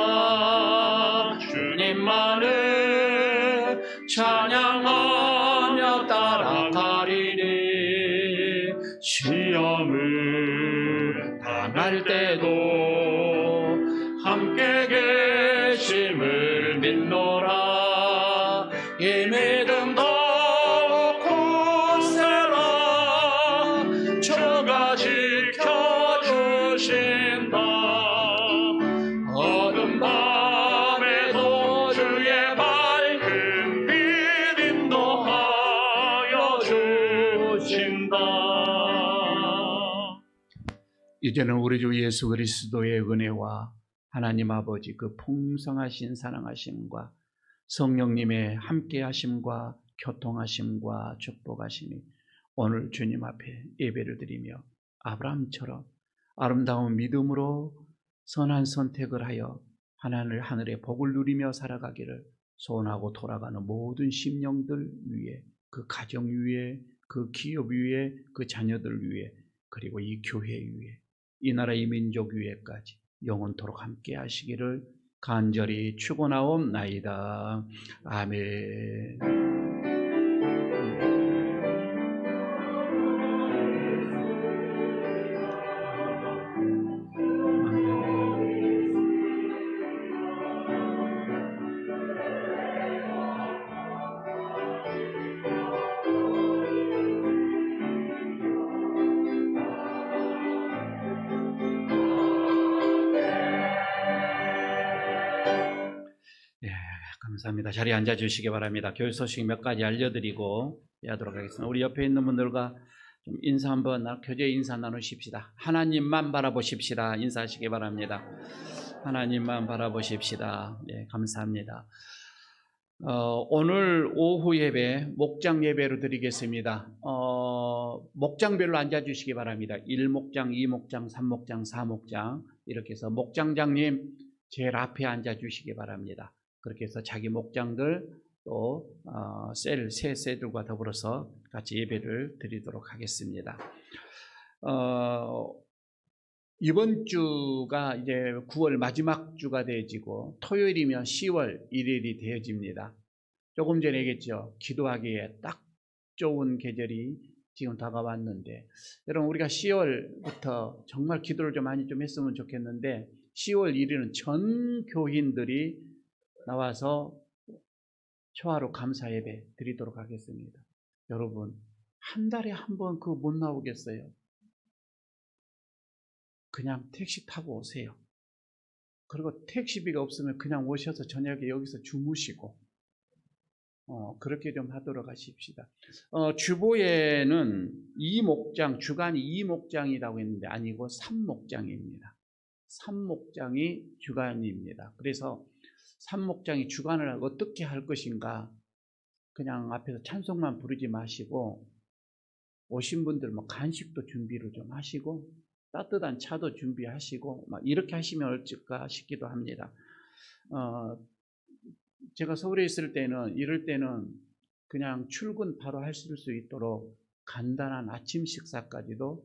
주님만을 찬양하며 따라가리니 시험을 당할 때도 함께 계심을 믿노라. 이 믿음 더욱 굳세라. 주가 지켜주신다. 어두운 밤에도 주의 밝은 빛 인도하여 주신다. 이제는 우리 주 예수 그리스도의 은혜와 하나님 아버지 그 풍성하신 사랑하심과 성령님의 함께하심과 교통하심과 축복하심이 오늘 주님 앞에 예배를 드리며 아브라함처럼 아름다운 믿음으로 선한 선택을 하여 하늘의 복을 누리며 살아가기를 소원하고 돌아가는 모든 심령들 위에, 그 가정 위에, 그 기업 위에, 그 자녀들 위에, 그리고 이 교회 위에, 이 나라 이 민족 위에까지 영원토록 함께 하시기를 간절히 축원하옵나이다. 아멘. 감사합니다. 자리에 앉아주시기 바랍니다. 교회 소식 몇 가지 알려드리고 하도록 하겠습니다. 우리 옆에 있는 분들과 좀 인사 한번, 교제 인사 나누십시다. 하나님만 바라보십시다. 인사하시기 바랍니다. 하나님만 바라보십시다. 네, 감사합니다. 오늘 오후 예배, 목장 예배로 드리겠습니다. 목장별로 앉아주시기 바랍니다. 1목장, 2목장, 3목장, 4목장 이렇게 해서 목장장님 제일 앞에 앉아주시기 바랍니다. 그렇게 해서 자기 목장들 또 세 셀들과 더불어서 같이 예배를 드리도록 하겠습니다. 이번 주가 이제 9월 마지막 주가 되어지고 토요일이면 10월 1일이 되어집니다. 조금 전에 얘기했죠. 기도하기에 딱 좋은 계절이 지금 다가왔는데, 여러분 우리가 10월부터 정말 기도를 좀 많이 좀 했으면 좋겠는데, 10월 1일은 전 교인들이 나와서 초하루 감사 예배 드리도록 하겠습니다. 여러분 한 달에 한 번 그거 못 나오겠어요? 그냥 택시 타고 오세요. 그리고 택시비가 없으면 그냥 오셔서 저녁에 여기서 주무시고 그렇게 좀 하도록 하십시다. 주보에는 2목장, 주간이 2목장이라고 했는데 아니고 3목장입니다. 3목장이 주간입니다. 그래서 3목장이 주간을 어떻게 할 것인가, 그냥 앞에서 찬송만 부르지 마시고 오신 분들 뭐 간식도 준비를 좀 하시고 따뜻한 차도 준비하시고 막 이렇게 하시면 어떨까 싶기도 합니다. 제가 서울에 있을 때는 이럴 때는 그냥 출근 바로 하실 수 있도록 간단한 아침 식사까지도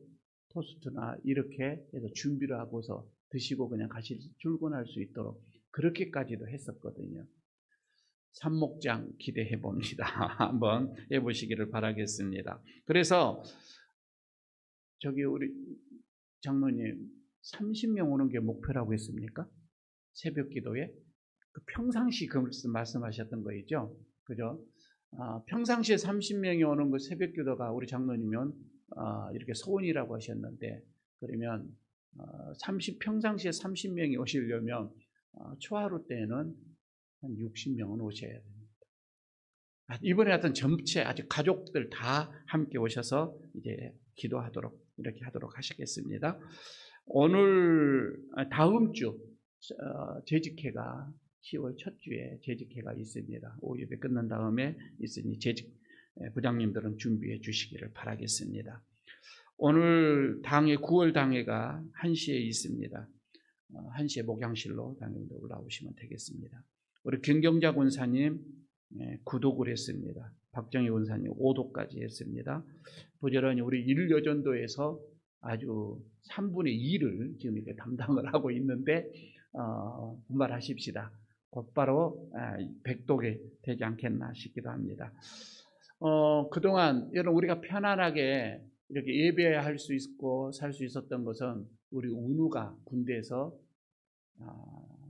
토스트나 이렇게 해서 준비를 하고서 드시고 그냥 출근할 수 있도록 그렇게까지도 했었거든요. 삼목장 기대해 봅니다. 한번 해보시기를 바라겠습니다. 그래서 저기 우리 장로님 30명 오는 게 목표라고 했습니까? 새벽 기도에? 평상시 그 말씀하셨던 거 있죠? 그죠? 평상시에 30명이 오는 거 새벽 기도가 우리 장로님은 이렇게 소원이라고 하셨는데, 그러면 평상시에 30명이 오시려면 초하루 때는 한 60명은 오셔야 됩니다. 이번에 하여튼 전체 아주 가족들 다 함께 오셔서 이제 기도하도록 이렇게 하도록 하시겠습니다. 다음 주 재직회가 10월 첫 주에 재직회가 있습니다. 오후 예배 끝난 다음에 있으니 재직 부장님들은 준비해 주시기를 바라겠습니다. 오늘 당회 9월 당회가 1시에 있습니다. 1시에 목양실로 당회도 올라오시면 되겠습니다. 우리 김경자 권사님 9독을 했습니다. 박정희 권사님 5독까지 했습니다. 부지런히 우리 일여전도에서 아주 3분의 2를 지금 이렇게 담당을 하고 있는데 분발하십시다. 곧바로 100독이 되지 않겠나 싶기도 합니다. 그동안 여러분 우리가 편안하게 이렇게 예배할 수 있고 살 수 있었던 것은 우리 운우가 군대에서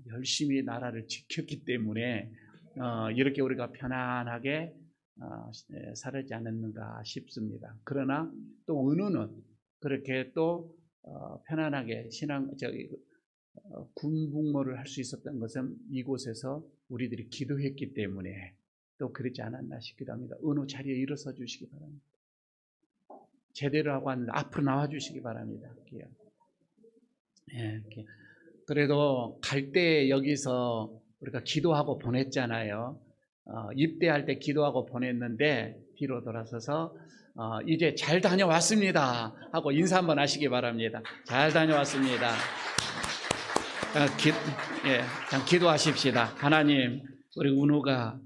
열심히 나라를 지켰기 때문에 이렇게 우리가 편안하게 살았지 않았는가 싶습니다. 그러나 또 은우는 그렇게 또 편안하게 군복무를 할 수 있었던 것은 이곳에서 우리들이 기도했기 때문에 또 그렇지 않았나 싶기도 합니다. 은우 자리에 일어서 주시기 바랍니다. 제대로 하고 왔는데 앞으로 나와 주시기 바랍니다. 그래도 갈 때 여기서 우리가 기도하고 보냈잖아요. 입대할 때 기도하고 보냈는데 뒤로 돌아서서 이제 잘 다녀왔습니다 하고 인사 한번 하시기 바랍니다. 잘 다녀왔습니다. 기도하십시다. 하나님, 우리 은우가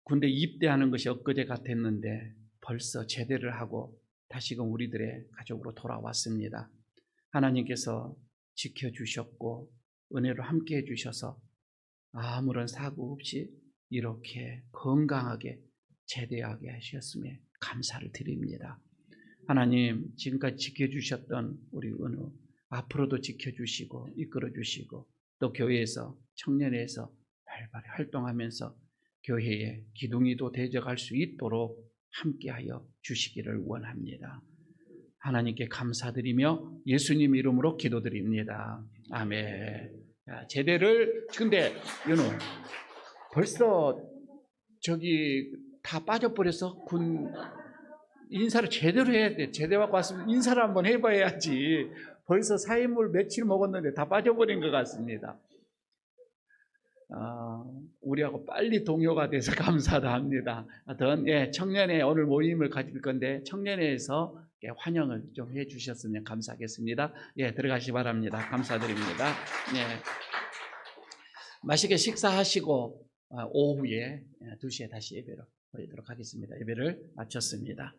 군대 입대하는 것이 엊그제 같았는데 벌써 제대를 하고 다시금 우리들의 가족으로 돌아왔습니다. 하나님께서 지켜주셨고 은혜로 함께 해주셔서 아무런 사고 없이 이렇게 건강하게 제대하게 하셨음에 감사를 드립니다. 하나님, 지금까지 지켜주셨던 우리 은우 앞으로도 지켜주시고 이끌어주시고 또 교회에서 청년회에서 활발히 활동하면서 교회의 기둥이도 되어갈 수 있도록 함께하여 주시기를 원합니다. 하나님께 감사드리며 예수님 이름으로 기도드립니다. 아멘. 제대를 근데 윤호 벌써 저기 다 빠져버려서 군 인사를 제대로 해야 돼. 제대하고 왔으면 인사를 한번 해봐야지. 벌써 사인물 며칠 먹었는데 다 빠져버린 것 같습니다. 우리하고 빨리 동요가 돼서 감사도 합니다. 하여튼 청년회 오늘 모임을 가질 건데 청년회에서 환영을 좀 해주셨으면 감사하겠습니다. 들어가시 바랍니다. 감사드립니다. 맛있게 식사하시고 오후에 2시에 다시 예배로 드리도록 하겠습니다. 예배를 마쳤습니다.